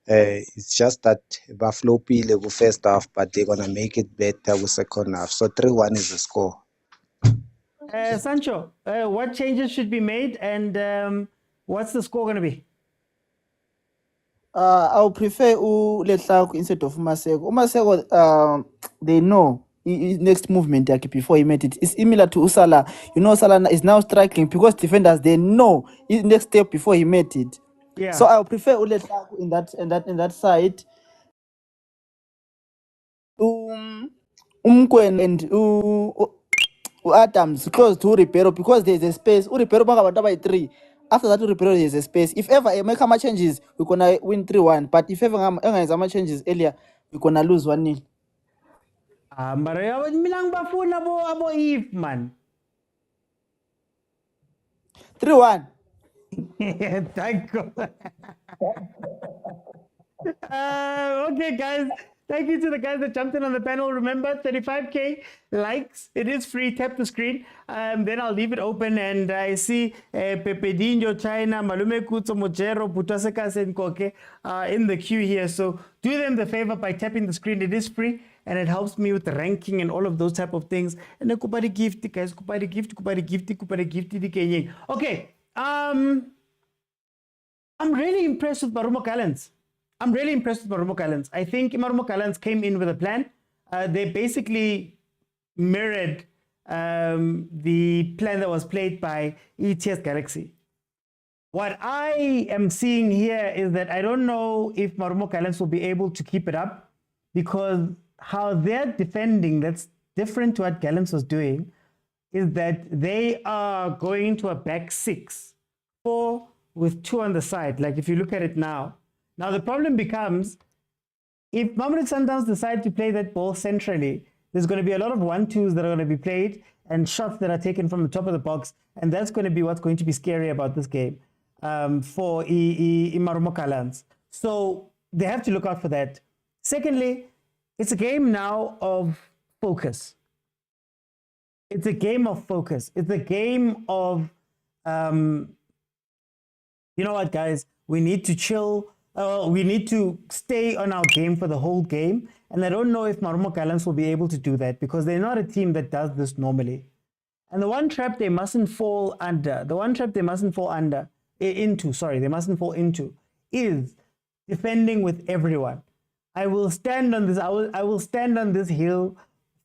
it's just that Buffalo Pile go first half, but they're gonna make it better with second half. So 3-1 is the score. Sancho, what changes should be made, and what's the score gonna be? I would prefer Letlaku instead of Umaseko. Umaseko, they know his next movement before he made it. It's similar to Usala. You know, Usala is now striking because defenders, they know his next step before he made it. Yeah. So I would prefer Letlaku in that side. Umkwen and Adams close to Ribeiro because there's a space. Ribeiro by 3. After that, Ribeiro there's a space. If ever make some changes, we're gonna win 3-1. But if ever some changes earlier, we're gonna lose 1-0. Mara, milang bafuna abo if man. 3-1. Thank you. Okay, guys. Thank you to the guys that jumped in on the panel. Remember, 35K likes. It is free. Tap the screen. Then I'll leave it open. And I see Pepedinho, China, Malume Kutso, Mojero, Putaseka, Senkoke in the queue here. So do them the favor by tapping the screen. It is free. And it helps me with the ranking and all of those type of things. And then kupari gift, guys. Kupari gift. Okay. I'm really impressed with Marumo Gallants. I think Marumo Gallants came in with a plan. They basically mirrored the plan that was played by ETS Galaxy. What I am seeing here is that I don't know if Marumo Gallants will be able to keep it up, because how they're defending, that's different to what Gallants was doing, is that they are going to a back 6, 4 with 2 on the side. Like if you look at it now. Now the problem becomes, if Mamelodi Sundowns decide to play that ball centrally, there's going to be a lot of 1-2s that are going to be played and shots that are taken from the top of the box. And that's going to be what's going to be scary about this game for Marumo Gallants. So they have to look out for that. Secondly, it's a game now of focus. It's a game of focus. It's a game of, you know what, guys? We need to chill. We need to stay on our game for the whole game. And I don't know if Marumo Gallants will be able to do that because they're not a team that does this normally. And the one trap they mustn't fall under, they mustn't fall into is defending with everyone. I will stand on this. I will stand on this hill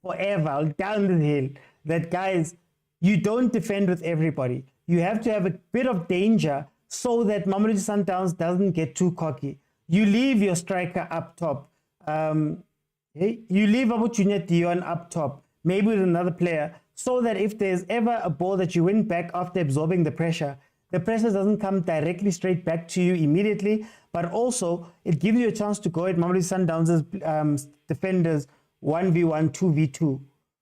forever. I'll down this hill. That, guys, you don't defend with everybody. You have to have a bit of danger so that Mamelodi Sundowns doesn't get too cocky. You leave your striker up top. You leave Abu Junior Dion up top, maybe with another player, so that if there's ever a ball that you win back after absorbing the pressure doesn't come directly straight back to you immediately, but also it gives you a chance to go at Mamelodi Sundowns' defenders 1v1, 2v2.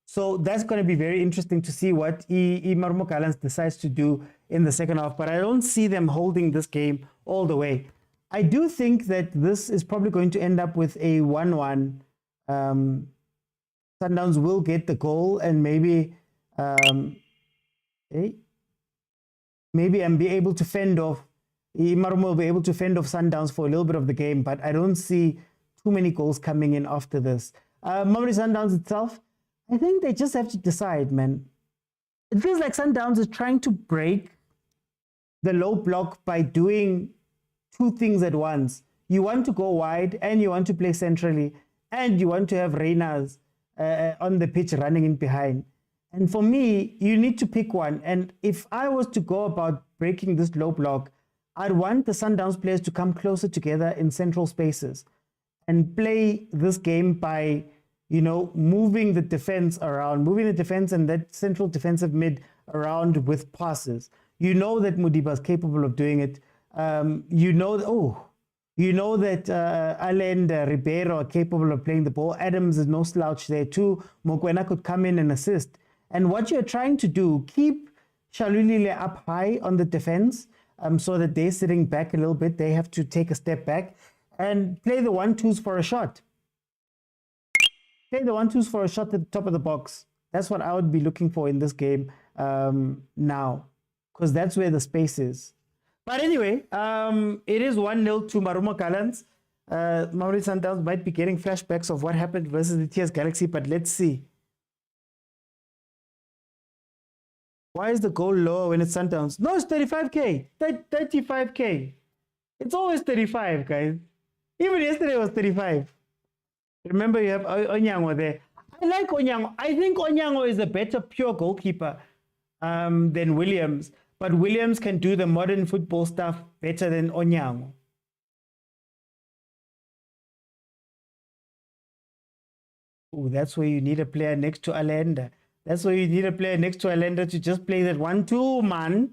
So that's going to be very interesting to see what Marumo Gallants decides to do in the second half. But I don't see them holding this game all the way. I do think that this is probably going to end up with a 1-1. Sundowns will get the goal and maybe be able to fend off. Marumo will be able to fend off Sundowns for a little bit of the game, but I don't see too many goals coming in after this. Mamelodi Sundowns itself, I think they just have to decide, man. It feels like Sundowns is trying to break the low block by doing two things at once. You want to go wide and you want to play centrally and you want to have Reyners on the pitch running in behind. And for me, you need to pick one. And if I was to go about breaking this low block, I'd want the Sundowns players to come closer together in central spaces and play this game by, moving the defense and that central defensive mid around with passes. You know that Modiba is capable of doing it. You know that Allende, Ribeiro are capable of playing the ball. Adams is no slouch there too. Mokwena could come in and assist. And what you're trying to do, keep Shalulile up high on the defense so that they're sitting back a little bit. They have to take a step back and play the 1-2s for a shot. Play the 1-2s for a shot at the top of the box. That's what I would be looking for in this game now, because that's where the space is. But anyway, it is 1-0 to Marumo Gallants. Mamelodi Sundowns might be getting flashbacks of what happened versus the TS Galaxy, but let's see. Why is the goal lower when it's Sundowns? No, it's 35K. 35K. It's always 35, guys. Even yesterday was 35. Remember, you have Onyango there. I like Onyango. I think Onyango is a better pure goalkeeper than Williams. But Williams can do the modern football stuff better than Onyango. Oh, that's where you need a player next to Allende. That's where you need a player next to Allende to just play that 1-2, man.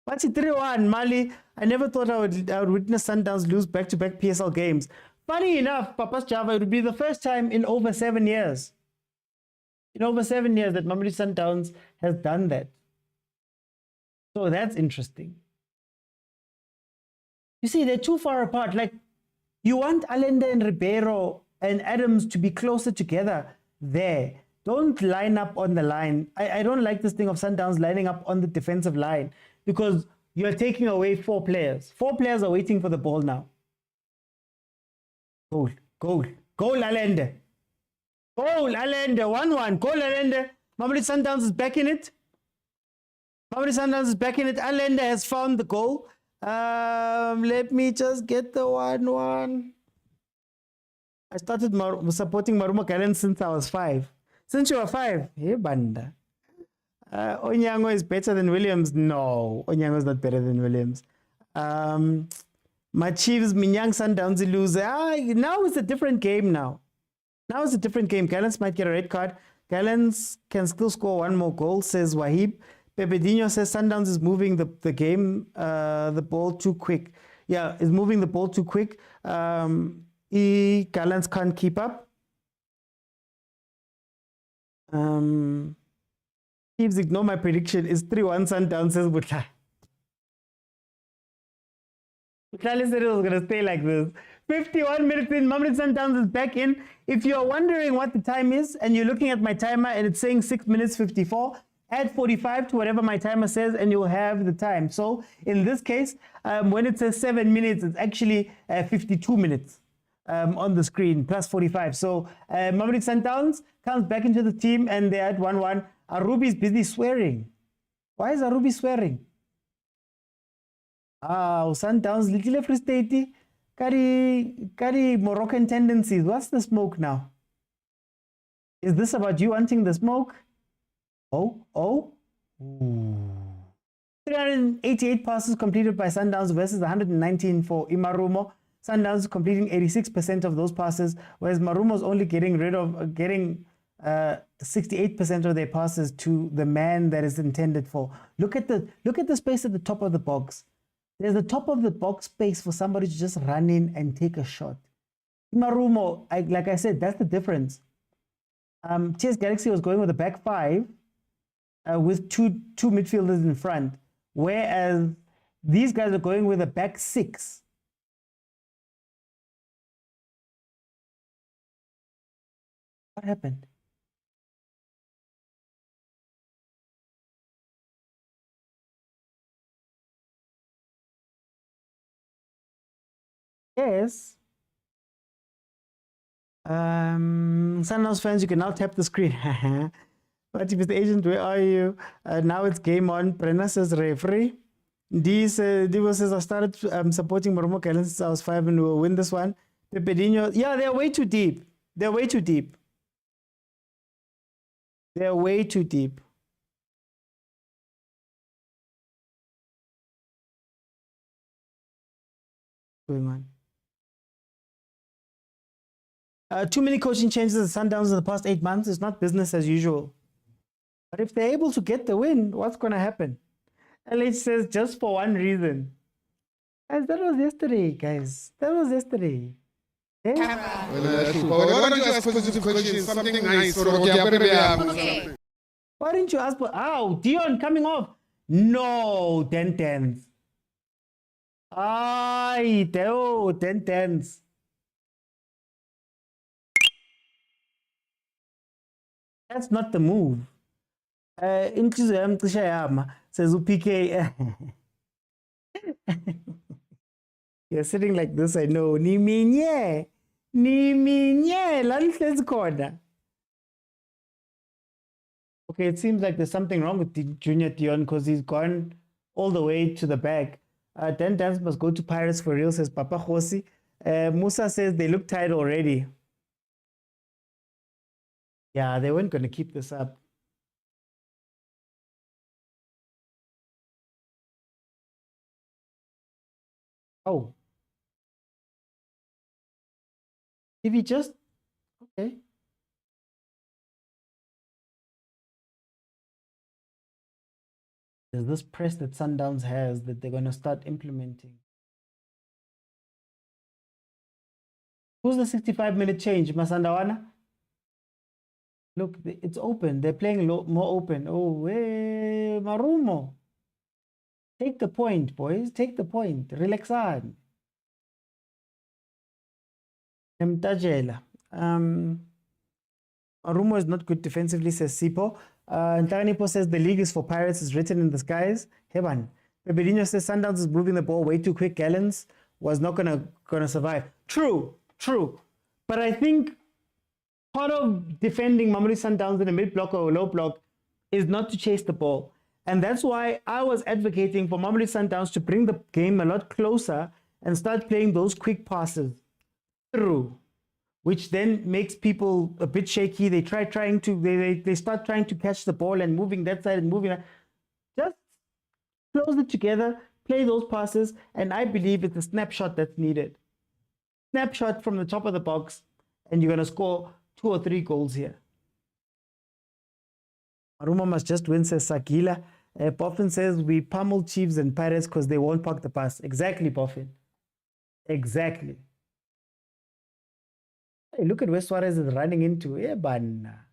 What's it 3-1, Mali? I never thought I would witness Sundowns lose back-to-back PSL games. Funny enough, Papas Java, it would be the first time in over 7 years. In over 7 years that Mamelodi Sundowns has done that. So that's interesting. You see, they're too far apart. Like, you want Allende and Ribeiro and Adams to be closer together there. Don't line up on the line. I don't like this thing of Sundowns lining up on the defensive line because you're taking away 4 players. 4 players are waiting for the ball now. Goal, Allende. Goal, Allende, 1-1. Goal, Allende. Mamelodi Sundowns is back in it. Allende has found the goal. Let me just get the 1-1. I started supporting Marumo Gallants since I was 5. Since you were 5, hey, Banda. Onyango is better than Williams. No, Onyango is not better than Williams. My Chiefs, Minyang Sundowns lose. Now it's a different game now. Gallants might get a red card. Gallants can still score 1 more goal, says Wahib. Pepedinho says Sundowns is moving the ball too quick. Yeah, is moving the ball too quick. Gallants can't keep up. Chiefs ignore my prediction. It's 3-1 Sundowns, says Butla. Charlie said it was going to stay like this. 51 minutes in, Mamelodi Sundowns is back in. If you're wondering what the time is and you're looking at my timer and it's saying 6 minutes 54, add 45 to whatever my timer says and you'll have the time. So in this case, when it says 7 minutes, it's actually 52 minutes on the screen, plus 45. So Mamelodi Sundowns comes back into the team and they're at 1-1. Arubi's busy swearing. Why is Arubi swearing? Sundowns, Little Free State, carry Moroccan tendencies. What's the smoke now? Is this about you wanting the smoke? Ooh. 388 passes completed by Sundowns versus 119 for Imarumo. Sundowns completing 86% of those passes, whereas Marumo's only getting 68% of their passes to the man that is intended for. Look at the space at the top of the box. There's the top of the box space for somebody to just run in and take a shot. Marumo, like I said, that's the difference. TS Galaxy was going with a back five with two midfielders in front, whereas these guys are going with a back six. What happened? Yes. Sundowns fans, you can now tap the screen. But if it's the agent, where are you? Now it's game on. Brenna says referee. Divo says I started supporting Marumo Gallants since I was 5 and we'll win this one. Pepedinho, yeah, they're way too deep. They're way too deep. They're way too deep. Going on. Too many coaching changes at Sundowns in the past 8 months is not business as usual. But if they're able to get the win, what's going to happen? LH says just for one reason. Guys, that was yesterday, guys. That was yesterday. Eh? Why don't you ask positive questions? Something nice. Okay. Why didn't you ask for... Ow, Dion coming off. No, 10-10s. Ay, Teo, 10-10s. That's not the move. Inhliziyo yami cishe yama says PK. You're sitting like this, I know. Niminye la nihlezi khona. Okay, it seems like there's something wrong with Junior Dion because he's gone all the way to the back. 10-10s must go to Pirates for real, says Papa Khosi. Musa says they look tired already. Yeah, they weren't going to keep this up. Oh. If he just... Okay. There's this press that Sundowns has that they're going to start implementing. Who's the 65-minute change, Masandawana? Look, it's open. They're playing more open. Oh, hey, Marumo. Take the point, boys. Take the point. Relax on. Mtajela. Marumo is not good defensively, says Sipo. Ntanipo says the league is for Pirates is written in the skies. Heban. Pepedinho says Sundowns is moving the ball way too quick. Gallants was not gonna survive. True. But I think part of defending Mamelodi Sundowns in a mid block or a low block is not to chase the ball. And that's why I was advocating for Mamelodi Sundowns to bring the game a lot closer and start playing those quick passes through, which then makes people a bit shaky. They start trying to catch the ball and moving that side and moving that. Just close it together, play those passes, and I believe it's a snapshot that's needed. Snapshot from the top of the box, and you're going to score 2 or 3 goals here. Marumo must just win, says Sakila. Boffin says we pummel Chiefs and Pirates because they won't park the pass. Exactly, Boffin. Exactly. Hey, look at where Suarez is running into. Yeah, banana.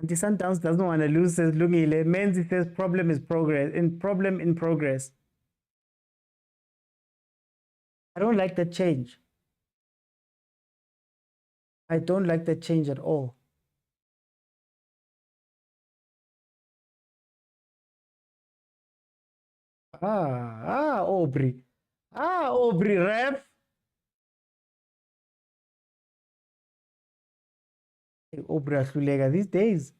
The Sundowns doesn't want to lose, says Lungile. Menzi says problem is progress. Problem in progress. I don't like that change. I don't like that change at all. Aubrey. Aubrey, ref. Hey, Aubrey Asulega these days.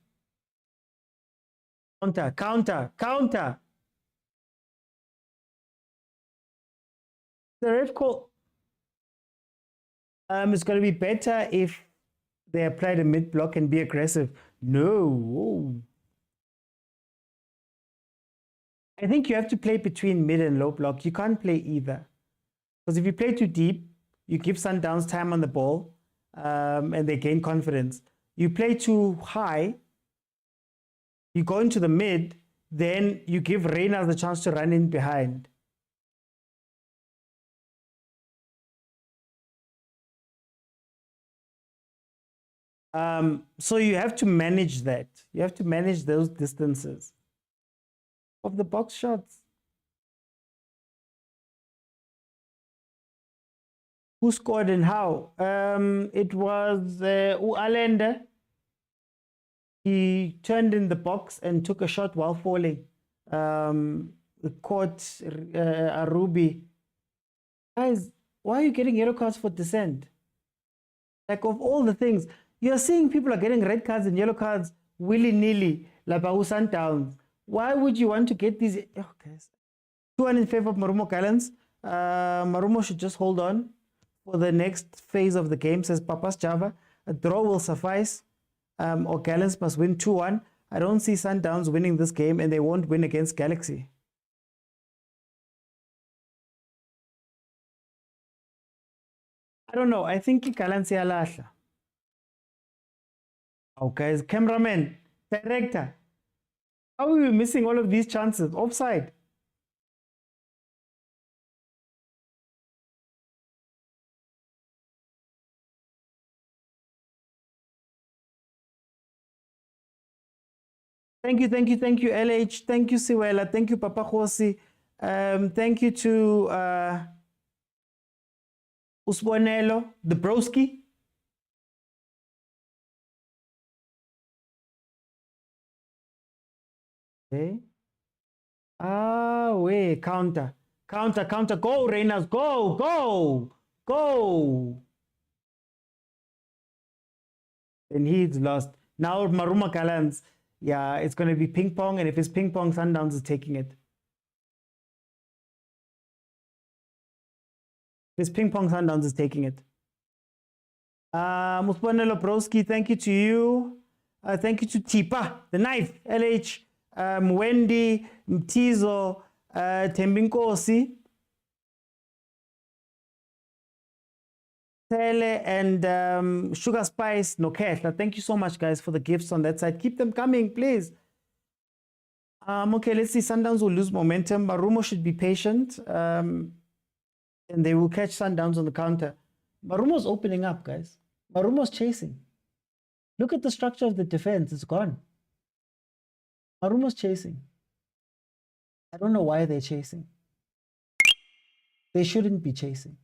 Counter. The ref call. It's going to be better if they apply the mid block and be aggressive. No. I think you have to play between mid and low block. You can't play either. Because if you play too deep, you give Sundowns time on the ball and they gain confidence. You play too high, you go into the mid, then you give Reina the chance to run in behind. So you have to manage that. You have to manage those distances of the box shots. Who scored and how? It was Alenda. He turned in the box and took a shot while falling. Caught Arubi. Guys, why are you getting yellow cards for dissent? Like, of all the things, you're seeing people are getting red cards and yellow cards willy-nilly, like Sundowns. Why would you want to get these? Oh, guys. 2-1 in favor of Marumo Gallants. Marumo should just hold on for the next phase of the game, says Papas Java. A draw will suffice, or Gallants must win 2-1. I don't see Sundowns winning this game, and they won't win against Galaxy. I don't know. I think Gallants yalasha. Oh, guys, cameraman, director. How are we missing all of these chances? Offside. Thank you, LH. Thank you, Siwela. Thank you, Papa Khosi. Thank you to Usbonelo, the broski. Okay. Wait, counter. Go, Reynolds, go. And he's lost. Now Maruma Gallants. Yeah, it's going to be ping pong, and if it's ping pong, Sundowns is taking it. If it's ping pong, Sundowns is taking it. Musponelo Broski, thank you to you. Thank you to Tipa, the knife, LH, Wendy, Mtizo, Tembinkosi, Tele, and Sugar Spice, Nokehla. Thank you so much, guys, for the gifts on that side. Keep them coming, please. Okay, let's see. Sundowns will lose momentum. Marumo should be patient, and they will catch Sundowns on the counter. Marumo's opening up, guys. Marumo's chasing. Look at the structure of the defense. It's gone. Marumo's chasing. I don't know why they're chasing. They shouldn't be chasing.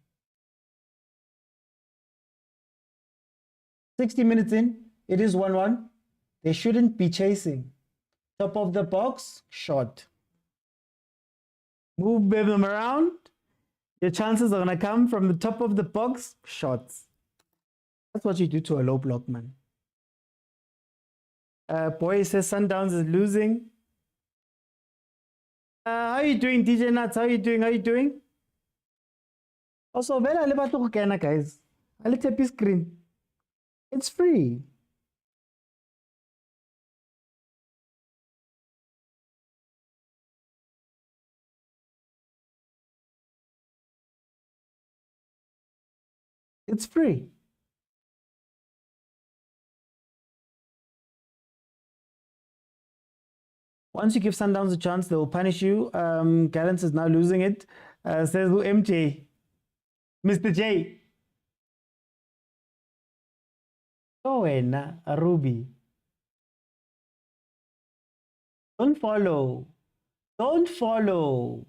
60 minutes in, it is 1-1. They shouldn't be chasing. Top of the box, shot. Move them around. Your chances are going to come from the top of the box, shots. That's what you do to a low block, man. Boy says Sundowns is losing. How are you doing, DJ Nuts? How are you doing? Also, Vela, guys. I'll tap your screen. It's free. It's free. Once you give Sundowns a chance, they will punish you. Gallants is now losing it. Says who? MJ. Mr. J. Oh, a Ruby. Don't follow. Don't follow.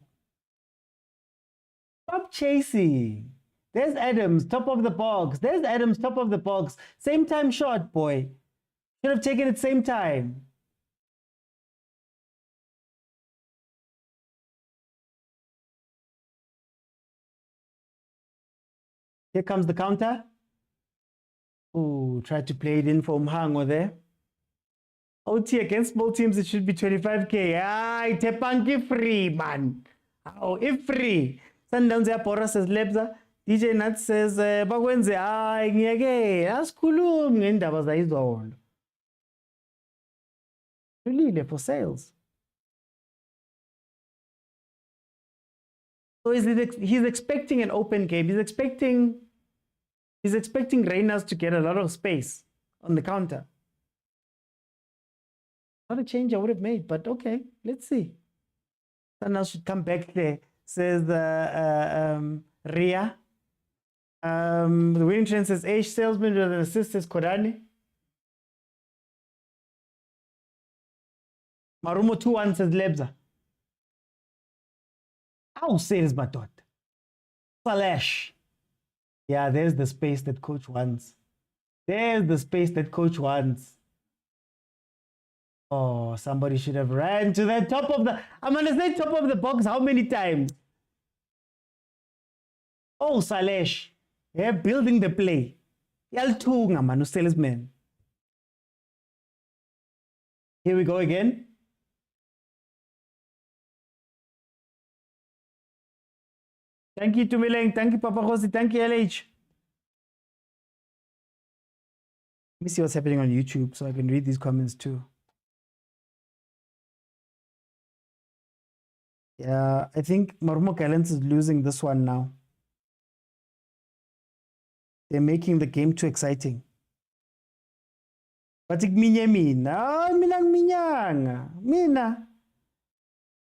Stop chasing. There's Adams, top of the box. There's Adams, top of the box. Same time shot, boy. Should have taken it same time. Here comes the counter. Ooh, tried to play it in for Mhango there. OT against small teams, it should be 25k. Ah, Tepanki free, man. Oh, if free. Sundowns yapora says Lebza. DJ Nat says, bakwenze hayi ngiyeke asikhulumi ngendaba zayizolo. Really for sales. So he's expecting an open game. He's expecting Reyners to get a lot of space on the counter. Not a change I would have made, but okay, let's see. Someone should come back there. Says Ria. The winning trend says H salesman with an assist says Korani. Marumo 2-1 says Lebza. How sales Batot? Salash. Yeah, there's the space that coach wants. There's the space that coach wants. Oh, somebody should have ran to the top of the... I'm going to say top of the box how many times? Oh, Salesh. Yeah, building the play. Yaltunga, man, salesman. Here we go again. Thank you, Tumileng. Thank you, Papa Khosi. Thank you, LH. Let me see what's happening on YouTube so I can read these comments too. Yeah, I think Marumo Gallants is losing this one now. They're making the game too exciting. But mina.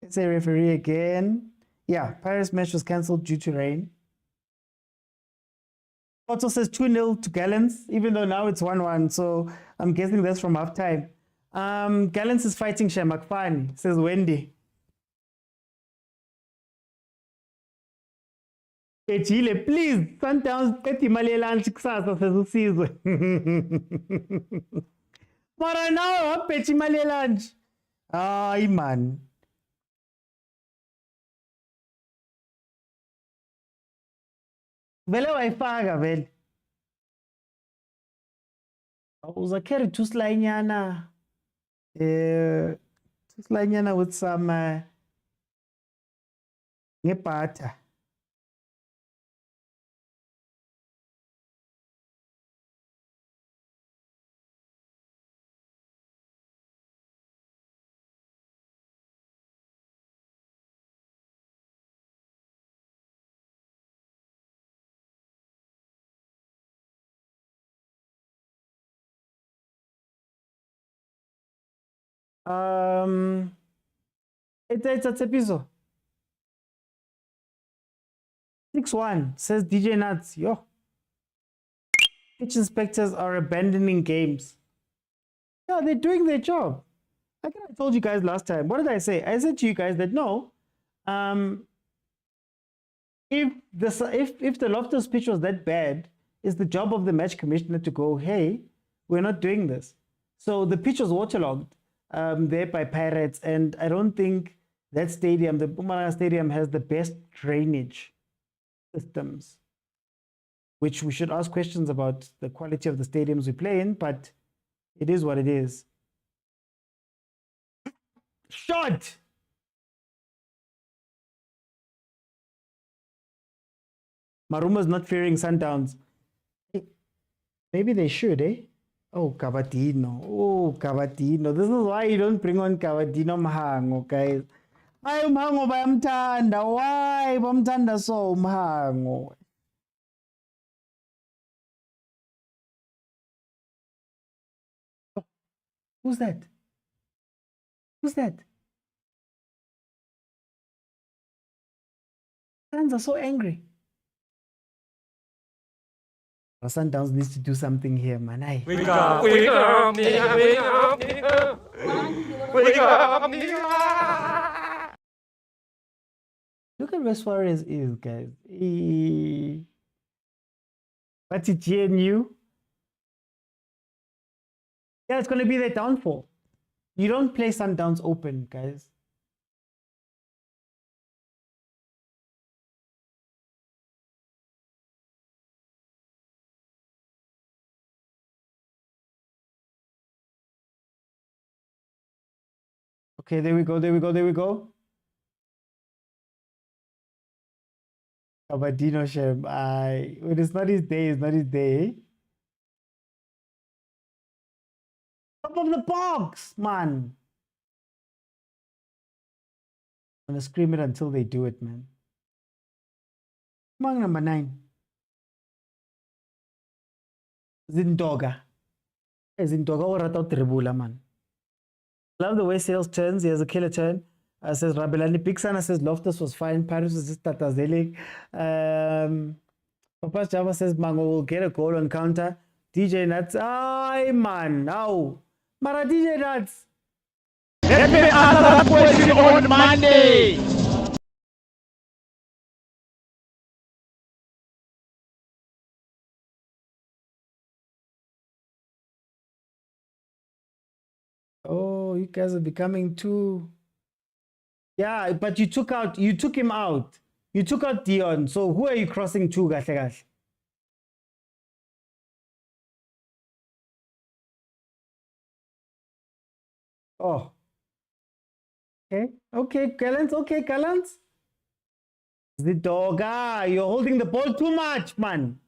Let's say referee again. Yeah, Paris match was cancelled due to rain. Also says 2-0 to Gallants, even though now it's 1-1. So I'm guessing that's from halftime. Gallants is fighting Shemakfani, says Wendy. Echile, please, Sundowns, pethi imali yelunch kusasa says usizwe. Mara now, pethi imali yelunch. Ay man. Vele wayifaka vele. Uzakeri tuslainyana. Tuslainyana with some ngepata. It's a episode. 6-1 says DJ Nuts. Yo. Pitch inspectors are abandoning games. Yeah, they're doing their job. Like I told you guys last time. What did I say? I said to you guys that no. If the Loftus pitch was that bad, it's the job of the match commissioner to go, hey, we're not doing this. So the pitch was waterlogged there by Pirates, and I don't think that stadium, the Mpumalanga Stadium, has the best drainage systems, which we should ask questions about the quality of the stadiums we play in, but it is what it is. Shot! Maruma's not fearing Sundowns. Maybe they should, eh? Oh, Cavadino. Oh, Cavadino. This is why you don't bring on Cavadino Mhango, guys. Ay, Mhango bayamthanda. Why? Bamthanda so Mhango. Who's that? Who's that? Fans are so angry. Sundowns needs to do something here, man. Wake up, wake up, wake up, wake up. Look at where Suarez is, guys. What's it, GNU? Yeah, it's going to be their downfall. You don't play Sundowns open, guys. Okay, there we go, there we go, there we go. Abadino Shem. When it's not his day, it's not his day. Top of the box, man. I'm gonna scream it until they do it, man. Come on, number 9. Zindoga. Zindoga or Rato Tribula, man. Love the way Sales turns. He has a killer turn. Says Rabelani. Big Sana says Loftus was fine. Paris was just Tatazelic. Papa Java says Mango will get a goal on counter. DJ Nuts. Ay, man. Now. Mara DJ Nuts. Let me answer that question on Monday. Oh, you guys are becoming too. Yeah, but you took him out. You took out Dion. So who are you crossing to, Gash? Oh. Okay, Gallants. Okay, Gallants. The dogga, you're holding the ball too much, man.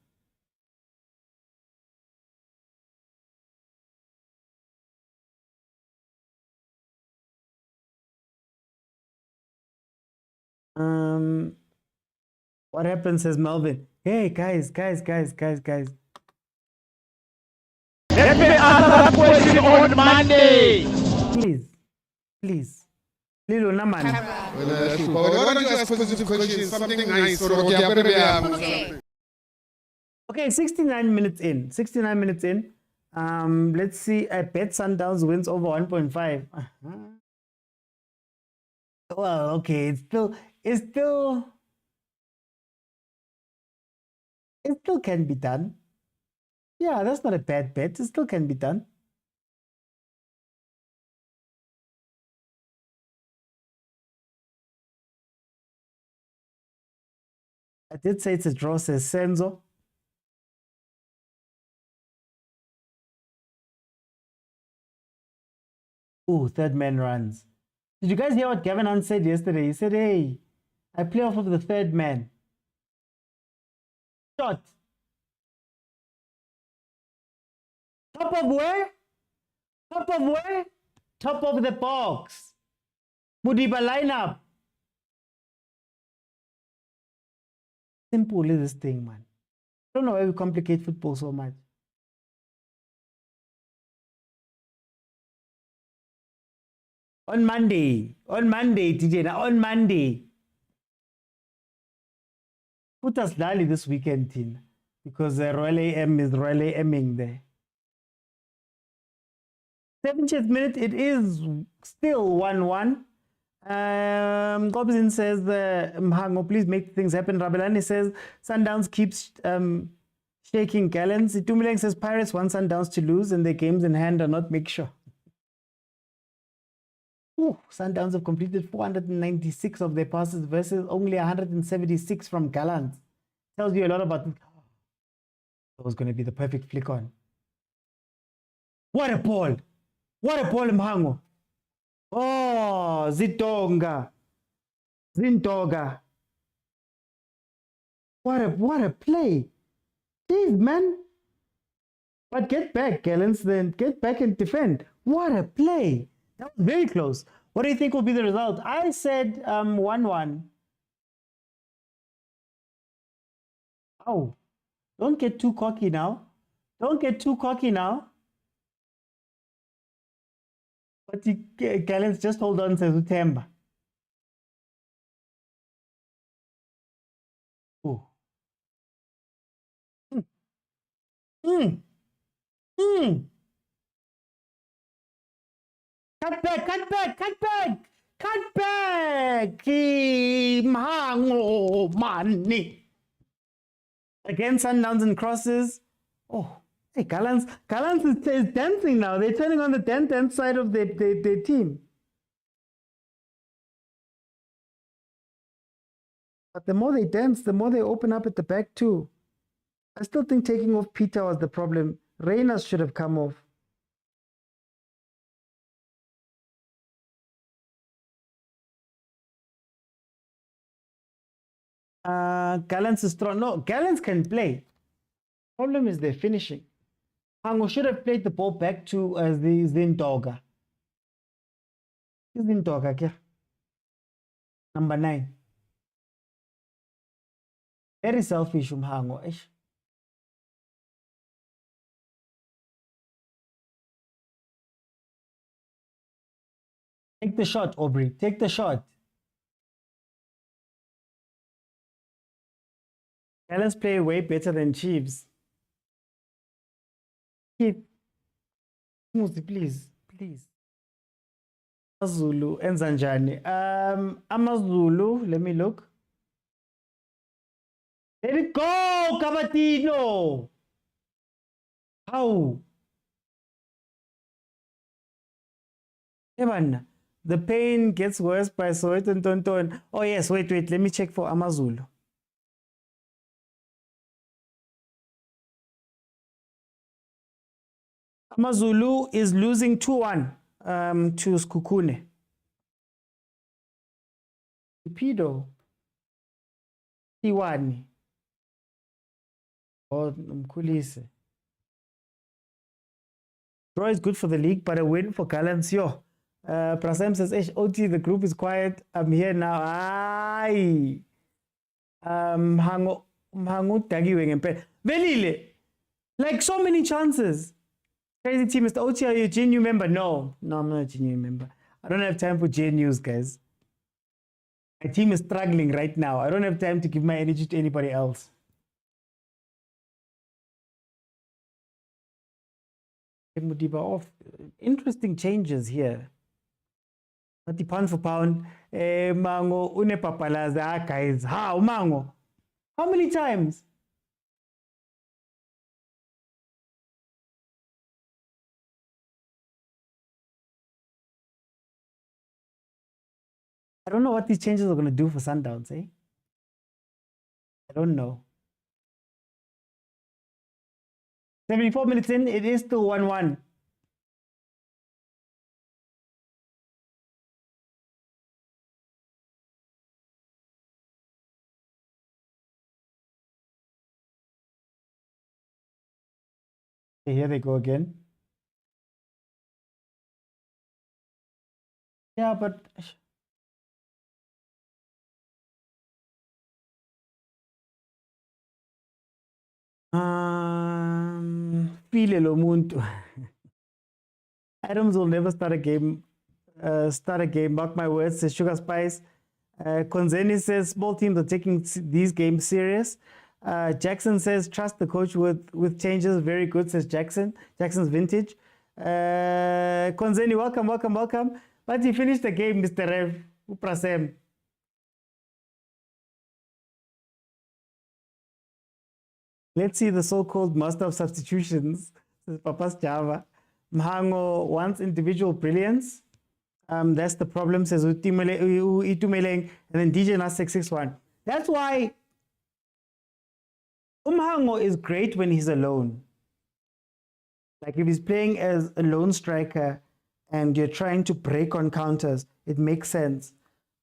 What happens, says Melvin? Hey, guys. Let me answer that question on Monday. Please. Lilo naman. Why don't you ask positive questions? Something nice. Okay, 69 minutes in. 69 minutes in. Let's see. I bet Sundowns wins over 1.5. Well, okay. It still can be done. Yeah, that's not a bad bet. It still can be done. I did say it's a draw, says Senzo. Ooh, third man runs. Did you guys hear what Gavin said yesterday? He said, hey, I play off of the third man. Shot. Top of where? Top of where? Top of the box. Mudiba lineup. Simple is this thing, man. I don't know why we complicate football so much. On Monday, TJ, now on Monday. Put us Dali this weekend, Tina, because Royal AM is Royal AMing there. 70th minute, it is still 1-1. Gobson says, Mhango, please make things happen. Rabelani says, Sundowns keeps shaking Gallants. Itumilang says, Pirates want Sundowns to lose and their games in hand are not make sure. Ooh, Sundowns have completed 496 of their passes versus only 176 from Gallants. Tells you a lot about this. That was going to be the perfect flick on. What a ball! What a ball, Mhango! Oh, Zindoga. What a play. Jeez, man. But get back, Gallants, then get back and defend. What a play. That was very close. What do you think will be the result? I said 1-1. Oh, don't get too cocky now. Don't get too cocky now. But Gallants, just hold on, says Utemba. Oh. Cut back, cut back, cut back, cut back. Mango money. Again, Sundowns and crosses. Oh, hey, Gallants is dancing now. They're turning on the dance side of their team. But the more they dance, the more they open up at the back too. I still think taking off Peter was the problem. Reyners should have come off. Gallants is strong. No, Gallants can play. Problem is they're finishing. Hango should have played the ball back to the Zindoga. Zindoga, okay? Number 9. Very selfish, Hango. Take the shot, Aubrey. Take the shot. Gallants play way better than Chiefs. Please. Amazulu and Zanjani. Amazulu, let me look. Let it go, Cavatino. How? Evan, the pain gets worse by Soweto and Tonton. Oh yes, wait, let me check for Amazulu. Amazulu is losing 2-1 to Skukune. Pido. Tiwani. Oh, Mkulise. Draw is good for the league, but a win for Gallants. Yo. Prasem says, OT, the group is quiet. I'm here now. Aye. Hango Tagi Wengempe. Velile. Like so many chances. Crazy team, Mr. OT, are you a genuine member? No, I'm not a genuine member. I don't have time for news, guys. My team is struggling right now. I don't have time to give my energy to anybody else. Mudiba off. Interesting changes here. But pound for pound. Mango, une papalaza, guys. How, Mango? How many times? I don't know what these changes are going to do for Sundowns, eh? I don't know. 74 minutes in, it is still 1-1. Okay, here they go again. Yeah, but... File lo muntu. Adams will never start a game. Mark my words, says Sugar Spice. Konzeni says small teams are taking these games serious. Jackson says trust the coach with changes. Very good, says Jackson. Jackson's vintage. Konzeni, welcome. But he finished the game, Mr. Rev. Uprasem. Let's see the so-called master of substitutions, says Papa's Java. Mhango wants individual brilliance. That's the problem, says Itumeleng, and then DJ Nas 661. That's why Mhango is great when he's alone. Like if he's playing as a lone striker and you're trying to break on counters, it makes sense.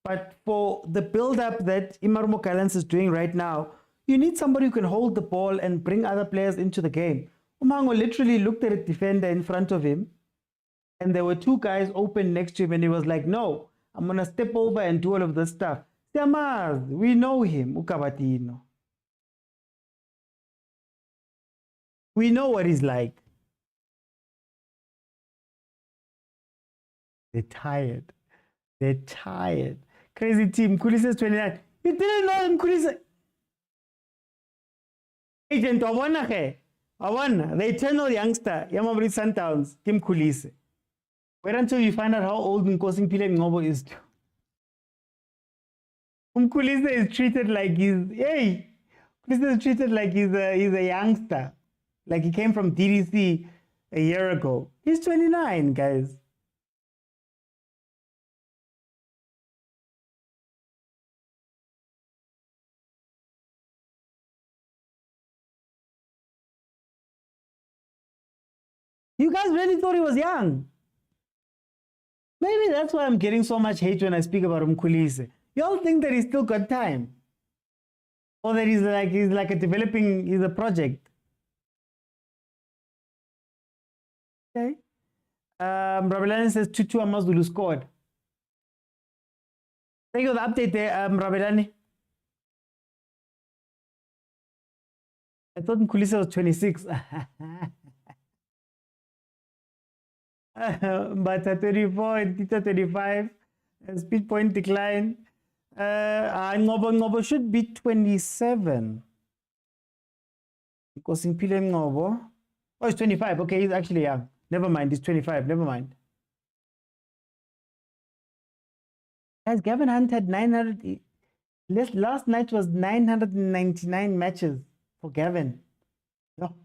But for the build-up that Imarumo Gallants is doing right now, you need somebody who can hold the ball and bring other players into the game. Umango literally looked at a defender in front of him, and there were 2 guys open next to him, and he was like, no, I'm going to step over and do all of this stuff. Siamaz, we know him, Ukabatino. We know what he's like. They're tired. Crazy team. Kulise 29. You didn't know him, Kulise. Agent Awana, the eternal youngster, Yamabri Sundowns, Kim Kulise. Wait until you find out how old Nkosi Ngobo is. Kulisa is treated like Kulisa is treated like he's a youngster. Like he came from DDC a year ago. He's 29, guys. You guys really thought he was young. Maybe that's why I'm getting so much hate when I speak about Mkhulise. Y'all think that he's still got time. Or that he's like a project. Okay. Rabelani says 2-2 Amazulu scored. Thank you for the update there, Rabelani. I thought Mkhulise was 26. But at 24 and Tita 25, speed point decline. Ngobo should be 27. Because in Pile Ngobo. Oh, it's 25. Okay, he's actually young. Never mind, he's 25. Never mind. Guys, Gavin Hunt had 900. Last night was 999 matches for Gavin. No.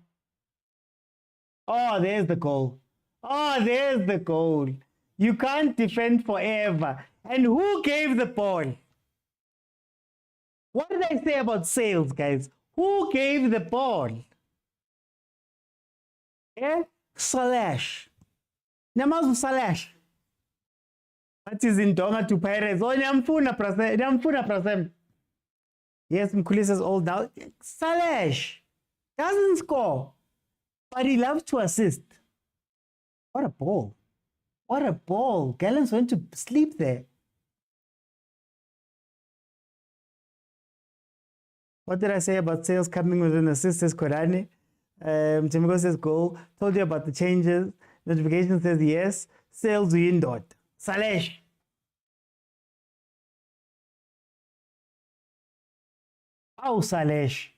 Oh, there's the goal. Oh, there's the goal. You can't defend forever. And who gave the ball? What did I say about sales, guys? Who gave the ball? Yeah? Salash. Namazu Salash. That is in Donga to Pirates. Oh, Nyamfuna Prasem. Yes, Mkhulise is old now. Salash doesn't score, but he loves to assist. What a ball. What a ball. Gallants went to sleep there. What did I say about sales coming with an assist? Says Korani. Timiko says goal. Told you about the changes. Notification says yes. Sales windot. Salesh. Oh, Salesh.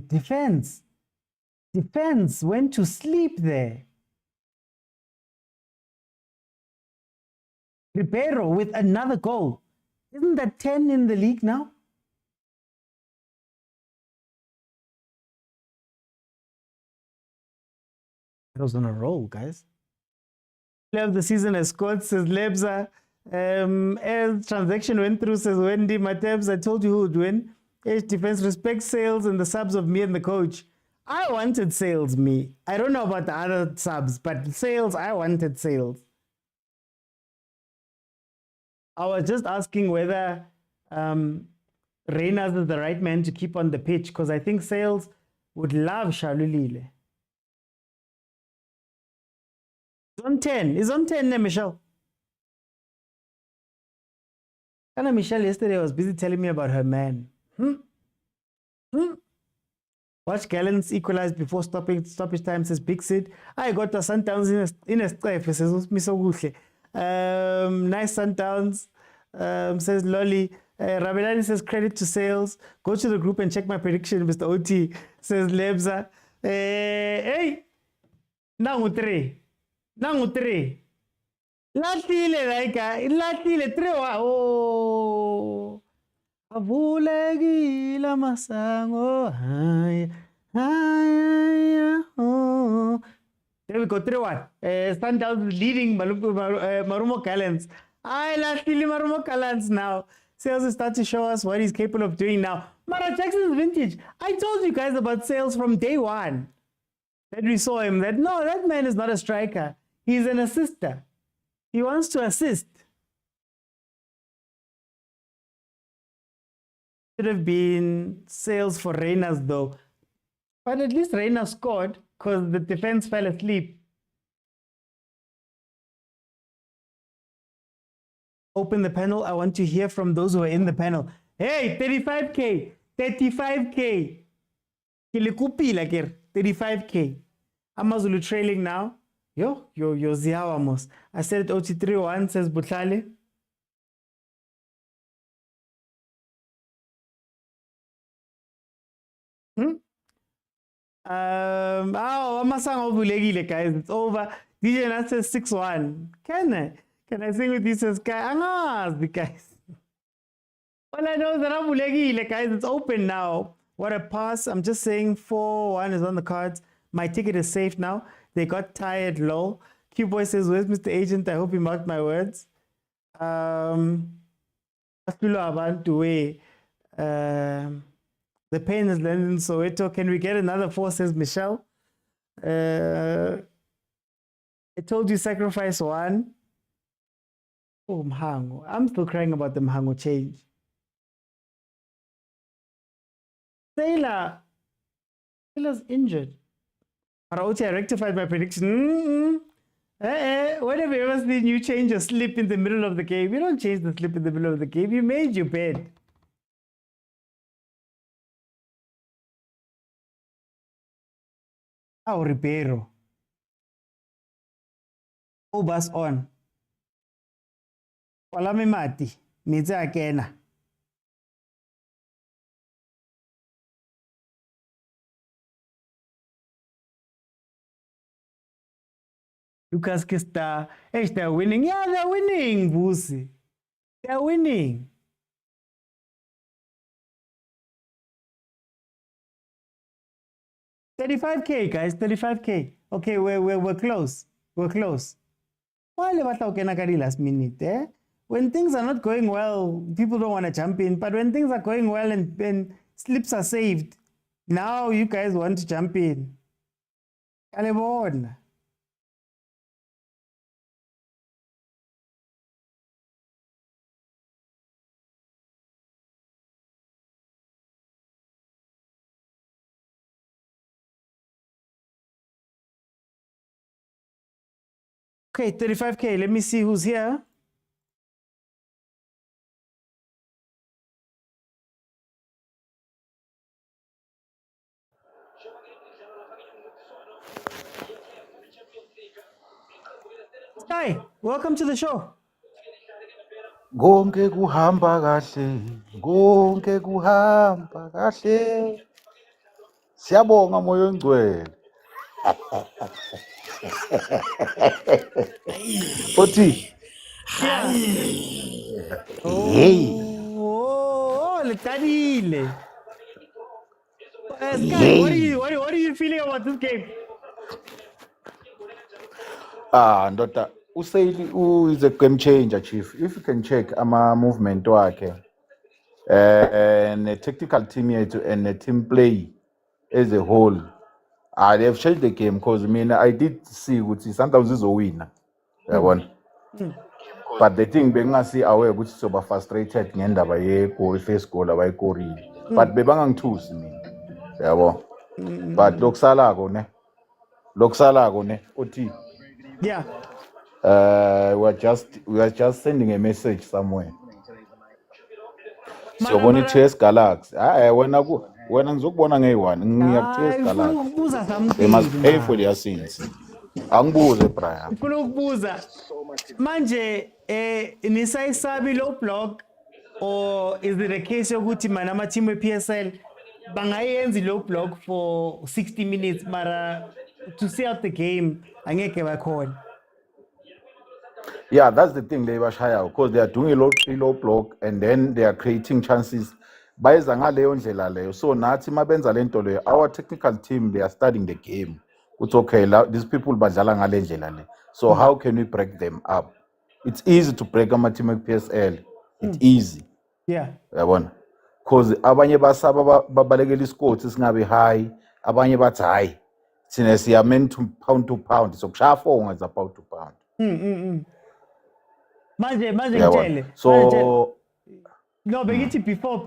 Defense. Defense went to sleep there. Ribeiro with another goal. Isn't that 10 in the league now? It was on a roll, guys. Player of the season has scored, says Lebza. As transaction went through, says Wendy Matebs. I told you who would win. H defense respects sales and the subs of me and the coach. I wanted sales, me. I don't know about the other subs, but sales, I wanted sales. I was just asking whether Reynolds is the right man to keep on the pitch, because I think sales would love Shalulile. It's on 10. It's on 10 now, Michelle. Kind of Michelle yesterday was busy telling me about her man. Watch Gallants equalize before stoppage time, says Big Sid. I got the Sundowns in a strife, says Misoguhle. Nice Sundowns, says Lolly. Rabelani says credit to sales. Go to the group and check my prediction, Mr. OT, says Lebza. Hey, Nangu 3. Latile, like, Latile 3. Oh. Avulagila masango. There we go, 3-1. Sundowns leading Marumo Gallants. Lastly, Marumo Gallants now. Sales is start to show us what he's capable of doing now. Mara Jackson's vintage. I told you guys about sales from day one. That we saw him. That no, that man is not a striker. He's an assister. He wants to assist. Should have been sales for Reynolds though. But at least Reynolds scored because the defense fell asleep. Open the panel. I want to hear from those who are in the panel. Hey, 35K. 35K. Kilikupila kir. 35K. Amazulu trailing now. Yo ziawamos. I said it OT3-1, says Butlale. Amasanga ovulekile, guys. It's over. DJ Nat says 6-1. Can I sing with you? Says Angazi, guys. All I know is that ovulekile, guys. It's open now. What a pass. I'm just saying 4-1 is on the cards. My ticket is safe now. They got tired low. Q-Boy says, where's Mr. Agent? I hope he marked my words. The pain is landing in Soweto. Can we get another 4, says Michelle? I told you sacrifice 1. Oh, Mhango. I'm still crying about the Mhango change. Sailor's injured. Arauti, I rectified my prediction. When have you ever seen you change a slip in the middle of the game? You don't change the slip in the middle of the game. You made your bed. Oh, Ribeiro. Oh, bus on. Walame mati. Mitsa akena. Lucas Kista. Hey, they're winning. Yeah, they're winning, Busi. They're winning. $35K, guys. $35K. Okay, we're close. We're close. Why last minute, eh? When things are not going well, people don't want to jump in. But when things are going well and slips are saved, now you guys want to jump in. Kalebona. Okay, $35K. Let me see who's here. Hi, welcome to the show. Konke kuhamba kahle, konke kuhamba kahle. Siyabonga moyo ngcwele. Othi. Yeah. Hey. Oh, letadile. Sky, Hey. what are you feeling about this game? Ndoda, Usaili is a game changer, chief. If you can check ama movement wakhe, and the technical team yethu and the team play as a whole, they have changed the game because I did see ukuthi Sundowns izowina. Yabona. But the thing bengasi aware ukuthi soba frustrated ngendaba ye-goal first goal abayikorile. But bebangangithusi mina. Yabo. But lokusalako ne uthi Yeah. we are just sending a message somewhere. Siyobona i-TS Gallants. Wena ngizokubona ngeyi-1 ngiyaku-TS Gallants. They must pay for their sins. Angibuze Brian. Ufuna ukubuza manje nisayisabi low block, or is it a case yokuthi mana ama team we-PSL bangayenza low block for 60 minutes mara to see out the game angeke bakhona? Yeah, that's the thing they bashaya because they are doing a low block and then they are creating chances. Bayeza ngaleyo ndlela leyo. So nathi mabenza lento leyo, our technical team, they are studying the game. It's okay, these people badlala ngale ndlela le. So how can we break them up? It's easy to break ama team PSL. It's easy. Yeah. Yabona. Because abanye basaba babalekela iscore singabe high, abanye bathi hayi. Sine siya meant to pound. So kushaya 4 ngaza pound to pound. Manje ngitshele. So no, begithi before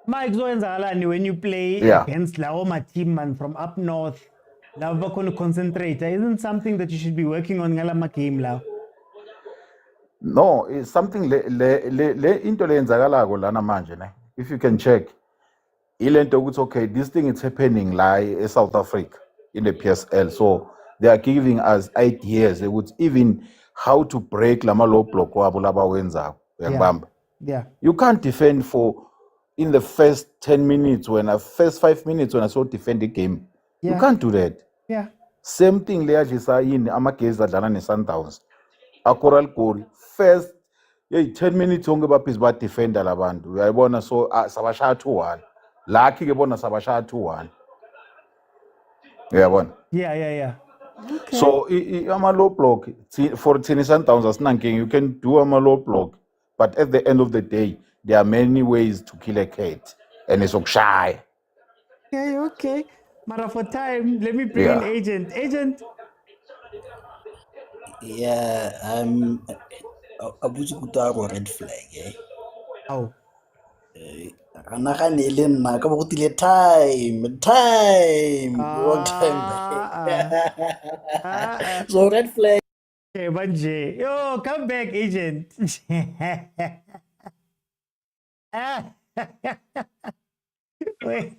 Mike zoyenzakalani when you play against lawo ma team man from up north. Lava bakhona concentrate. Isn't something that you should be working on ngala ma game lawo? No, it's something le into leyenzakalako lana manje ne. If you can check, ilento ukuthi okay, this thing is happening in South Africa in the PSL. So they are giving us ideas ukuthi even how to break lama low block wabo laba wenzako. Uyangibamba? Yeah. You can't defend for in the first 10 minutes, first 5 minutes when I saw defend the game. You Yeah. can't do that. Yeah. Same thing le yajisa yini amagezi adlala ne-Sundowns. Acoral goal. First 10 minutes onke baphizi badefenda labantu. Uyayibona so sabashaya 2-1. Lucky ke bona sabashaya 2-1. Uyayibona? Yeah. Okay. So ama-low block for thina Sundowns asinankinga. You can do ama-low block, but at the end of the day there are many ways to kill a cat, and it's okushaya. Okay. Mara for time, let me bring in agent. Agent. Yeah, abuti kutaro red flag, eh? Oh. Anaka nile na kama kutile time, long time back. So red flag. Okay, Banje. Yo, come back, agent. Wait.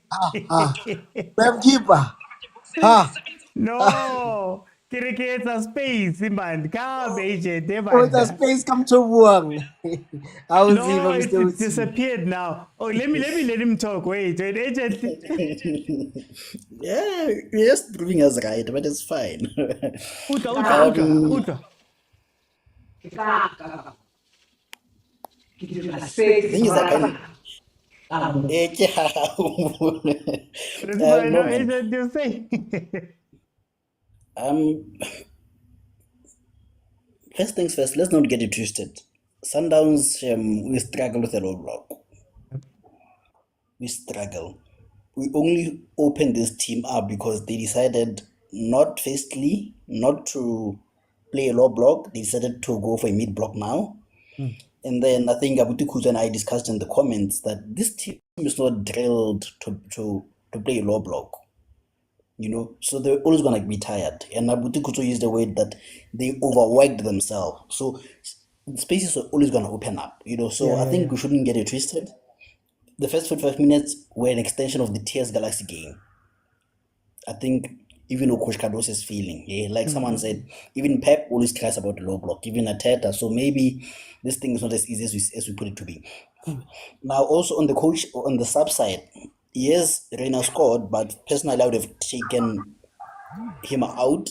Keeper. No. Kiriketa space, man. Come, agent. Oh, the space come to Wuang. No, it disappeared now. Oh, let me let him talk. Wait, agent. Yeah, yes, proving us right, but it's fine. Uta. Thing is, I can. Agent, you say. First things first, let's not get it twisted. Sundowns, we struggle with the low block. We struggle. We only opened this team up because they decided not to play a low block. They decided to go for a mid block now. And then I think Abuti Khoza and I discussed in the comments that this team is not drilled to play a low block. So they're always going to be tired. And Abuti Khoza used the word that they overworked themselves. So the spaces are always going to open up, So I think we shouldn't get it twisted. The first 45 minutes were an extension of the TS Galaxy game. I think even Coach Cardoso's feeling, like someone said, even Pep always cares about the low block, even Arteta. So maybe this thing is not as easy as we put it to be. Now, also on the sub side, yes, Reina scored, but personally I would have taken him out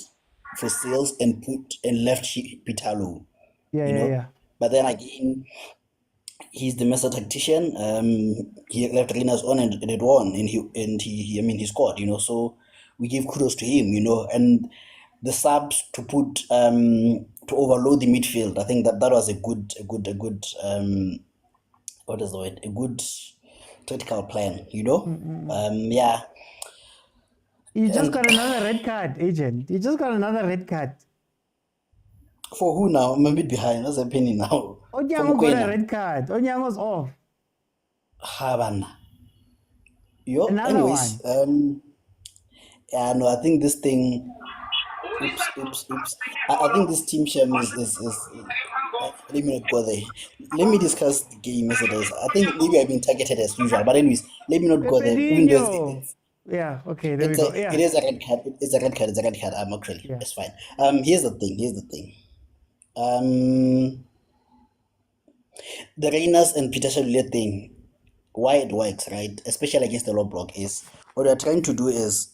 for sales and left Pitalo. Yeah. But then again, he's the master tactician. He left Reina's on and it won, and he scored. So we give kudos to him. And the subs to put to overload the midfield. I think that was a good what is the word? A good tactical plan. Yeah. You just got another red card, agent. You just got another red card. For who now? I'm a bit behind. What's happening now? Onyango got a red card. Onyango's off. Havana. Another one. Yeah, no, I think this thing. Oops. I think this team sham is. Let me not go there. Let me discuss the game yesterday. I think maybe I've been targeted as usual, but anyways, let me not go there. Even though yeah. Okay. There we go. Yeah. It is a red card. It's a red card. Actually, it's fine. Here's the thing. The Reiners and Peter Shalule thing, why it works, right? Especially against the low block, is what we're trying to do is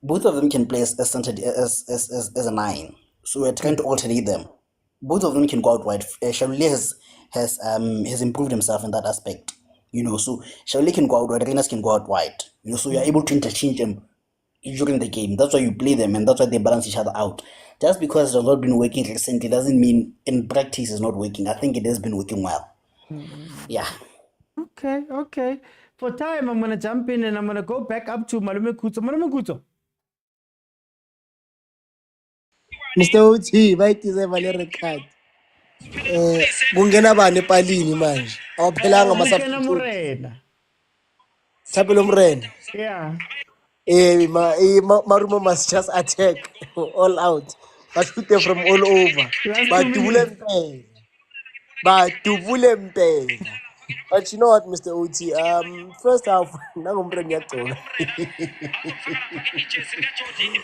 both of them can play as a 9. So we're trying to alternate them. Both of them can go out wide. Shalule has improved himself in that aspect. So Shalule can go out wide, Reiners can go out wide. So you're able to interchange them during the game. That's why you play them, and that's why they balance each other out. Just because it has not been working recently doesn't mean in practice it's not working. I think it has been working well. Yeah. Okay. For time, I'm going to jump in and I'm going to go back up to Malume Kuto. Mr. Uti, bayitize vale red card. Kungena bani epalini manje? Awaphelanga Mokena Morena. Thapelo Mrena. Yeah. Marumo must just attack all out. But shoot them from all over. But you know what, Mr. Uti? First half,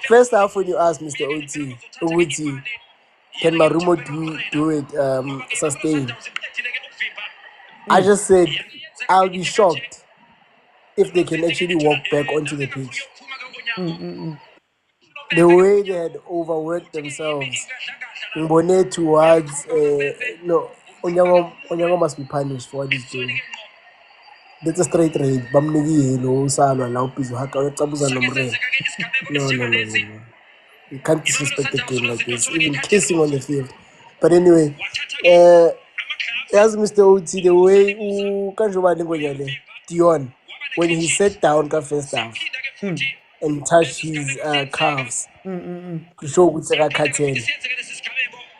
first half when you ask Mr. Uti, can Marumo do it sustain? I just said I'll be shocked if they can actually walk back onto the pitch. The way they had overworked themselves, Mbone towards no, Onyango must be punished for what he's doing. That's a straight raid. Bamnigi yellow, Salwa, Laupizu, Haka, Tabuza Nomre. No. You can't disrespect the game like this, even kissing on the field. But anyway, as Mr. OT, the way Dion, when he sat down first half and touched his calves, to show Cartel,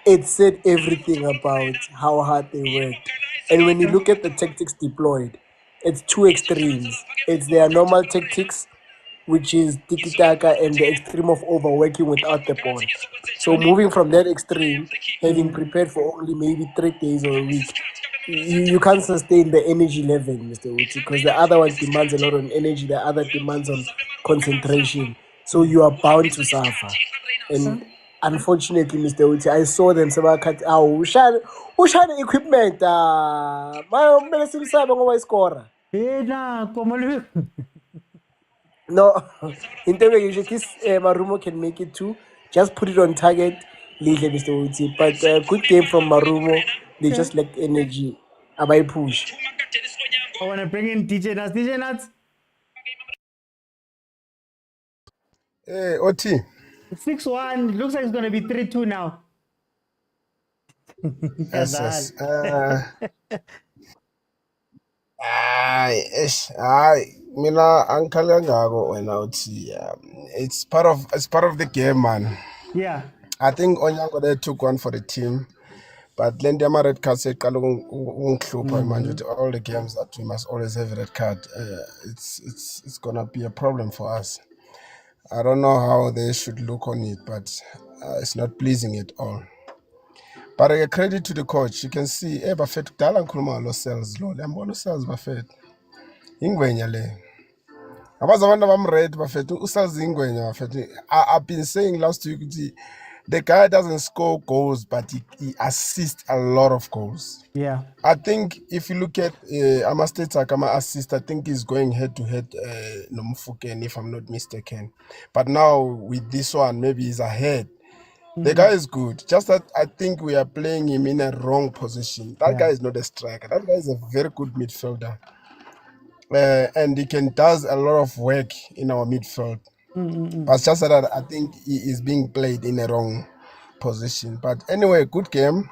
it said everything about how hard they worked. And when you look at the tactics deployed, it's two extremes. It's their normal tactics, which is tiki-taka, and the extreme of overworking without the ball. So moving from that extreme, having prepared for only maybe 3 days or a week, you can't sustain the energy level, Mr. Uchi, because the other one demands a lot on energy, the other demands on concentration. So you are bound to suffer. And unfortunately, Mr. Uchi, I saw them cut ushane equipment. Scorer. No, in terms of this, Marumo can make it too. Just put it on target, leave Mr. Uti. But good game from Marumo. They just lacked energy. Abai push. I want to bring in DJ Nuts. DJ Nuts. Hey, OT. 6-1. Looks like it's going to be 3-2 now. Yes. Mina uncle Yangago went out. It's part of the game, man. Yeah. I think Onyango they took one for the team. But Lendama red card said with all the games that we must always have a red card. It's gonna be a problem for us. I don't know how they should look on it, but it's not pleasing at all. But credit to the coach. You can see Buffett Dala Nkrumah lo cells lo. Lembono cells Buffett. Ingwenya le. Abazawanda bamred Buffett ucells ingwenya Buffett. I've been saying last week the guy doesn't score goals, but he assists a lot of goals. Yeah. I think if you look at Amasteta Kama assist, I think he's going head to head Nomfuken, if I'm not mistaken. But now with this one, maybe he's ahead. The guy is good. Just that I think we are playing him in a wrong position. That guy is not a striker. That guy is a very good midfielder. And he does a lot of work in our midfield. But just that I think he is being played in a wrong position. But anyway, good game.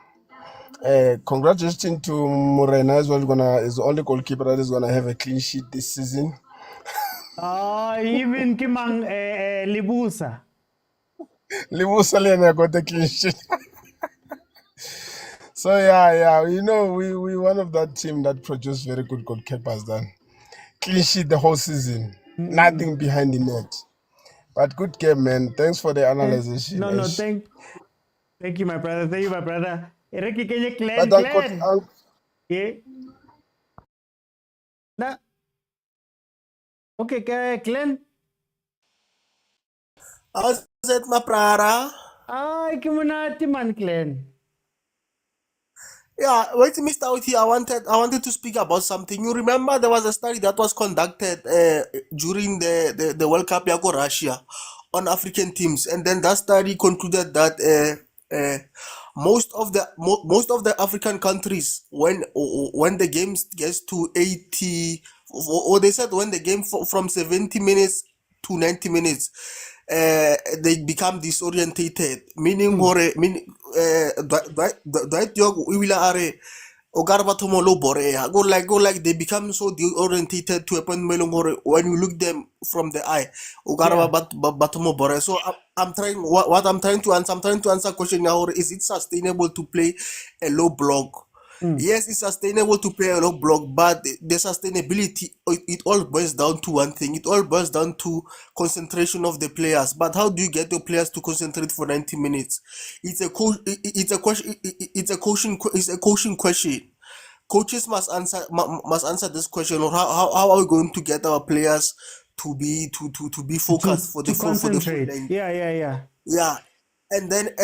Congratulations to Morena as well. Is the only goalkeeper that is gonna have a clean sheet this season. Even Kimang Libusa. Libusa Lena got the clean sheet. So yeah, we one of that team that produced very good goalkeepers. Then clean sheet the whole season, nothing behind the net. But good game, man. Thanks for the analysis. No, thank you, my brother. Thank you, my brother. Ereki Kenya clan. Yeah. Nah. Okay, clan. How's it, my brother? Ay, kumunati man, clan. Yeah, wait, Mr. Oti, I wanted to speak about something. You remember there was a study that was conducted during the World Cup Yago Russia on African teams, and then that study concluded that most of the African countries, when the game gets to 80, or they said when the game from 70 minutes to 90 minutes, they become disorientated, meaning go like they become so disorientated to a point when you look them from the eye. So I'm trying what I'm trying to answer question now, is it sustainable to play a low block? Yes, it's sustainable to play a low block, but the sustainability, it all boils down to one thing. It all boils down to concentration of the players. But how do you get your players to concentrate for 90 minutes? It's a coaching question. Coaches must answer this question, or how are we going to get our players to be focused for the full length? Yeah. Yeah, and then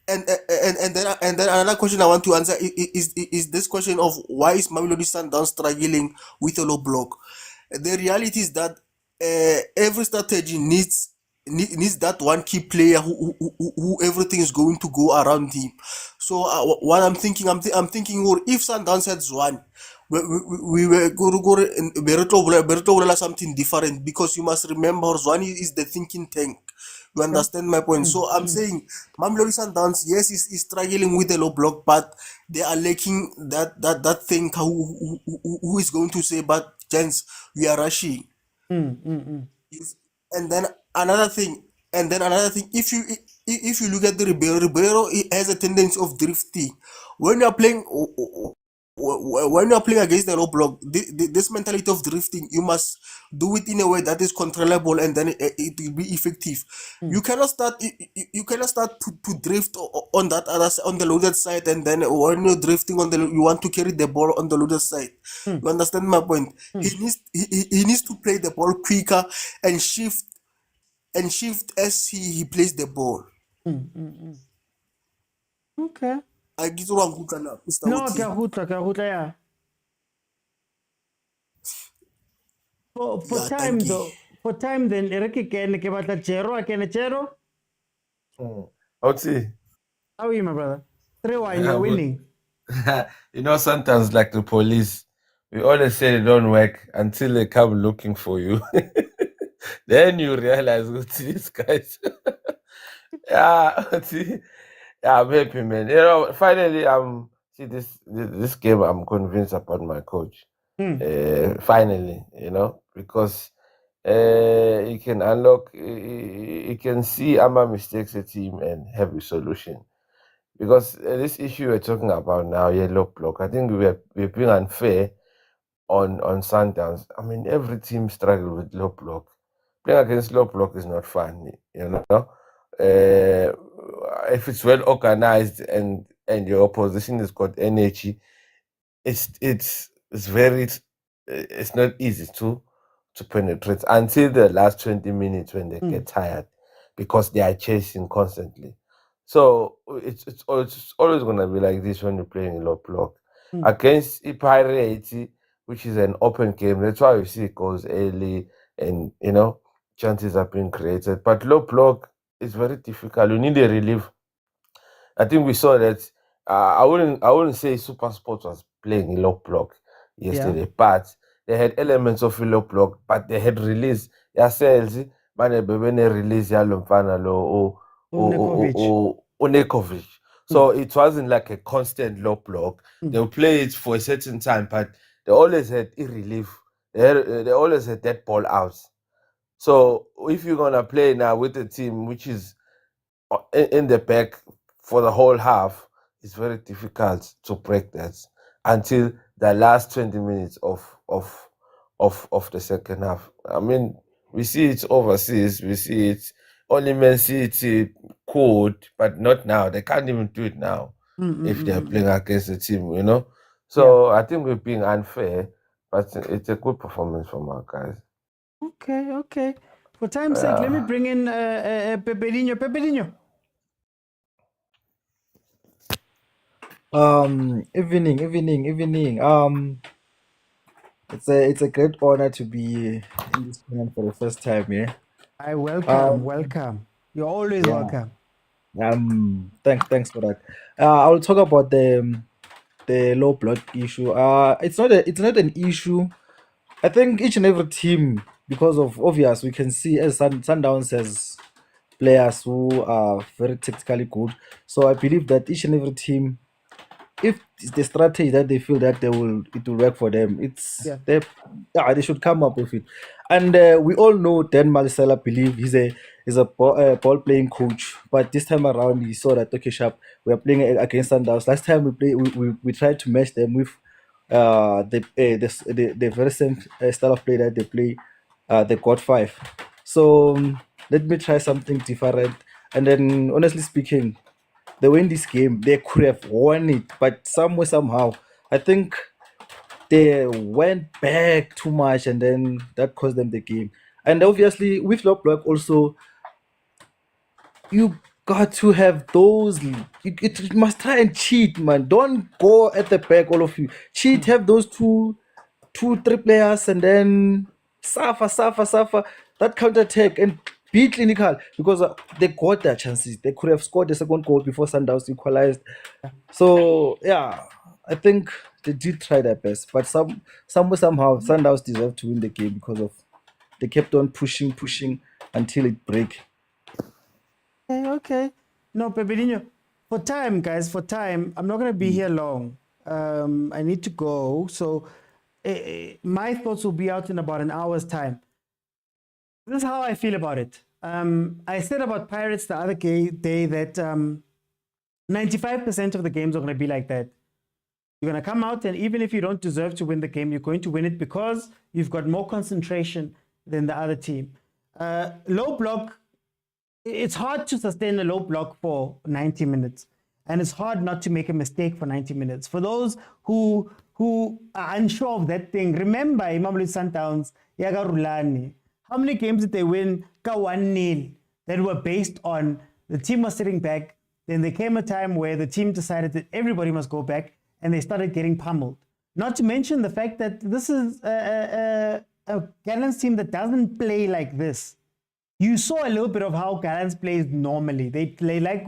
And then another question I want to answer is this question of why is Mamelodi Sundowns struggling with a low block? The reality is that every strategy needs that one key player who everything is going to go around him. So what I'm thinking, I'm thinking, or if Sundowns had one, we were going to go and Berto something different, because you must remember Zwane is the thinking tank. You understand my point? So I'm saying Mamelodi Sundowns, yes, is struggling with the low block, but they are lacking that thing who is going to say, but gents, we are rushing. Yes. And then another thing, if you look at the Ribeiro has a tendency of drifting. When you are playing when you are playing against the low block, this mentality of drifting, you must do it in a way that is controllable, and then it will be effective. You cannot start you cannot start to drift on that other on the loaded side, and then when you're drifting on the you want to carry the ball on the loaded side. You understand my point? He needs to play the ball quicker and shift as he plays the ball. Okay. I get wrong, Mr. No, Oti. yeah. For Yeah, time thank you. though, for time then Eriki can ke batla Chero, akene Chero. Oti, How are you, my brother? 3-1, you're winning. you know, sometimes like the police, we always say they don't work until they come looking for you. Then you realize, Oti, these guys. Yeah, Oti, yeah, I'm happy, man. You know, finally, see this game. I'm convinced about my coach. Finally, you know, because he can unlock, he can see our mistakes a team and have a solution. Because this issue we're talking about now, yellow block, I think we're being unfair on Sundowns. I mean, every team struggles with low block. Playing against low block is not fun, you know. If it's well organized and your opposition has got energy, it's very it's not easy to penetrate until the last 20 minutes when they get tired, because they are chasing constantly. So it's always gonna be like this when you're playing a low block against Pirates, which is an open game. That's why you see it goes early, and you know chances are being created. But low block is very difficult. You need a relief. I think we saw that. I wouldn't say SuperSport was playing a low block yesterday, but they had elements of a low block, but they had release. Yourselves, man, they release yalo mfana lo Unekovic. So it wasn't like a constant low block. They'll play it for a certain time, but they always had relief. They always had that ball out. So if you're gonna play now with a team which is in the back for the whole half, it's very difficult to break that until the last 20 minutes of the second half. I mean, we see it overseas, we see it only Man City could, but not now. They can't even do it now if they're playing against the team, you know. So I think we're being unfair, but it's a good performance from our guys. Okay. For time's sake, let me bring in Peperinho. Evening. It's a great honor to be in this tournament for the first time. Yeah. I welcome. You're always welcome. Thanks for that. I will talk about the low block issue. It's not an issue. I think each and every team, because of obvious, we can see as Sundowns has players who are very technically good. So I believe that each and every team, if it's the strategy that they feel that it will work for them, they should come up with it. And we all know Dan Marcella believe he's a ball playing coach, but this time around he saw that okay, sharp, we are playing against Sundowns. Last time we tried to match them with the very same style of play that they play. They got 5. So let me try something different. And then honestly speaking, they win this game, they could have won it, but somehow, I think they went back too much, and then that cost them the game. And obviously, with low block, also, you got to have those. You must try and cheat, man. Don't go at the back, all of you. Cheat, have those two, three players, and then suffer. That counter attack and be clinical because they got their chances. They could have scored the second goal before Sundowns equalized. So yeah, I think they did try their best, but somehow Sundowns deserved to win the game because of they kept on pushing until it break. Okay. No, Pepinho, for time, guys, for time, I'm not going to be here long. I need to go. So my thoughts will be out in about an hour's time. This is how I feel about it. I said about Pirates the other day that 95% of the games are going to be like that. You're going to come out, and even if you don't deserve to win the game, you're going to win it because you've got more concentration than the other team. Low block, it's hard to sustain a low block for 90 minutes. And it's hard not to make a mistake for 90 minutes. For those who are unsure of that thing, remember Mamelodi Sundowns, Yaga Rulani. How many games did they win? 1-0 that were based on the team was sitting back. Then there came a time where the team decided that everybody must go back and they started getting pummeled. Not to mention the fact that this is a Gallants team that doesn't play like this. You saw a little bit of how Gallants plays normally. They play like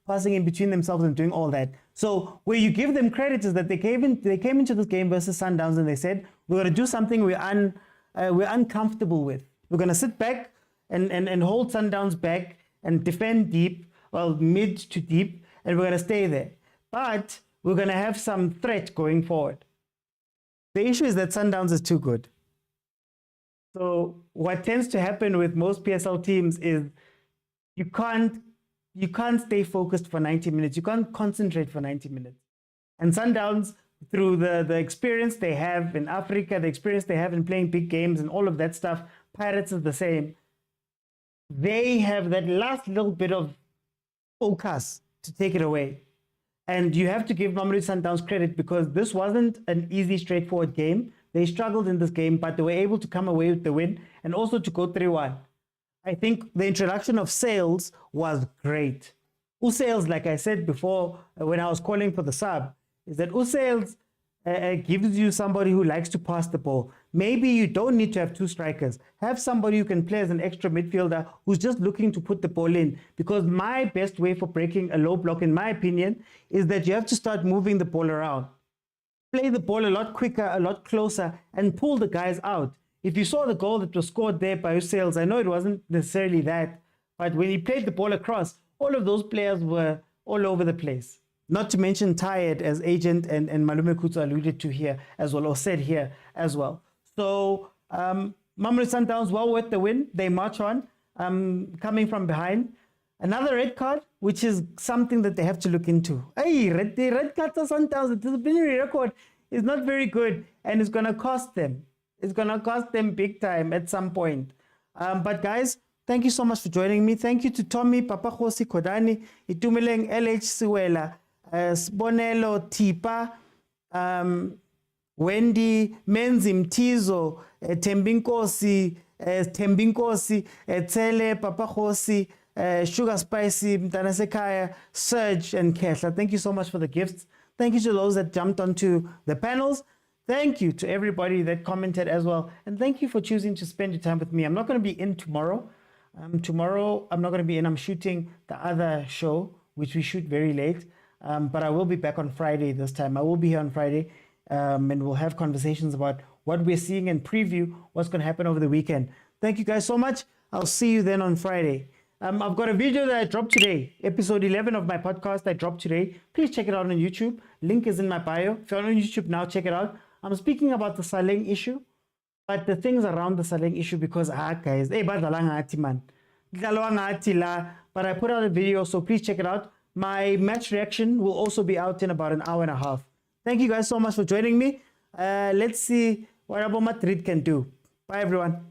passing in between themselves and doing all that. So where you give them credit is that they came into this game versus Sundowns and they said, we're going to do something we're uncomfortable with. We're going to sit back and hold Sundowns back and defend deep, well, mid to deep, and we're going to stay there. But we're going to have some threat going forward. The issue is that Sundowns is too good. So what tends to happen with most PSL teams is you can't stay focused for 90 minutes. You can't concentrate for 90 minutes. And Sundowns, through the experience they have in Africa, the experience they have in playing big games and all of that stuff, Pirates is the same. They have that last little bit of focus to take it away. And you have to give Mamelodi Sundowns credit because this wasn't an easy, straightforward game. They struggled in this game, but they were able to come away with the win and also to go 3-1. I think the introduction of Sales was great. Sales, like I said before, when I was calling for the sub, is that Sales gives you somebody who likes to pass the ball. Maybe you don't need to have two strikers. Have somebody who can play as an extra midfielder who's just looking to put the ball in. Because my best way for breaking a low block, in my opinion, is that you have to start moving the ball around. Play the ball a lot quicker, a lot closer, and pull the guys out. If you saw the goal that was scored there by Sales, I know it wasn't necessarily that, but when he played the ball across, all of those players were all over the place. Not to mention tired, as Agent and Malume Kutsu alluded to here as well, or said here as well. So Mamelodi Sundowns, well worth the win. They march on, coming from behind. Another red card, which is something that they have to look into. Hey, the red card to Sundowns, the disciplinary record is not very good, and it's going to cost them. It's going to cost them big time at some point. But guys, thank you so much for joining me. Thank you to Tommy, Papa Khosi Kodani, Itumeleng LH Siwela, Sbonelo Tipa, Wendy Menzi Mtizo, Tembinkosi, Tele, Papa Khosi, Sugar Spicy, Mtanasekaya, Serge, and Kesha. Thank you so much for the gifts. Thank you to those that jumped onto the panels. Thank you to everybody that commented as well. And thank you for choosing to spend your time with me. I'm not going to be in tomorrow. Tomorrow, I'm not going to be in. I'm shooting the other show, which we shoot very late. But I will be back on Friday this time. I will be here on Friday. And we'll have conversations about what we're seeing and preview what's going to happen over the weekend. Thank you guys so much. I'll see you then on Friday. I've got a video that I dropped today, episode 11 of my podcast I dropped today. Please check it out on YouTube. Link is in my bio. If you're on YouTube now, check it out. I'm speaking about the Saleng issue, but the things around the Saleng issue because, guys, but I put out a video, so please check it out. My match reaction will also be out in about an hour and a half. Thank you guys so much for joining me. Let's see what Abu Madrid can do. Bye, everyone.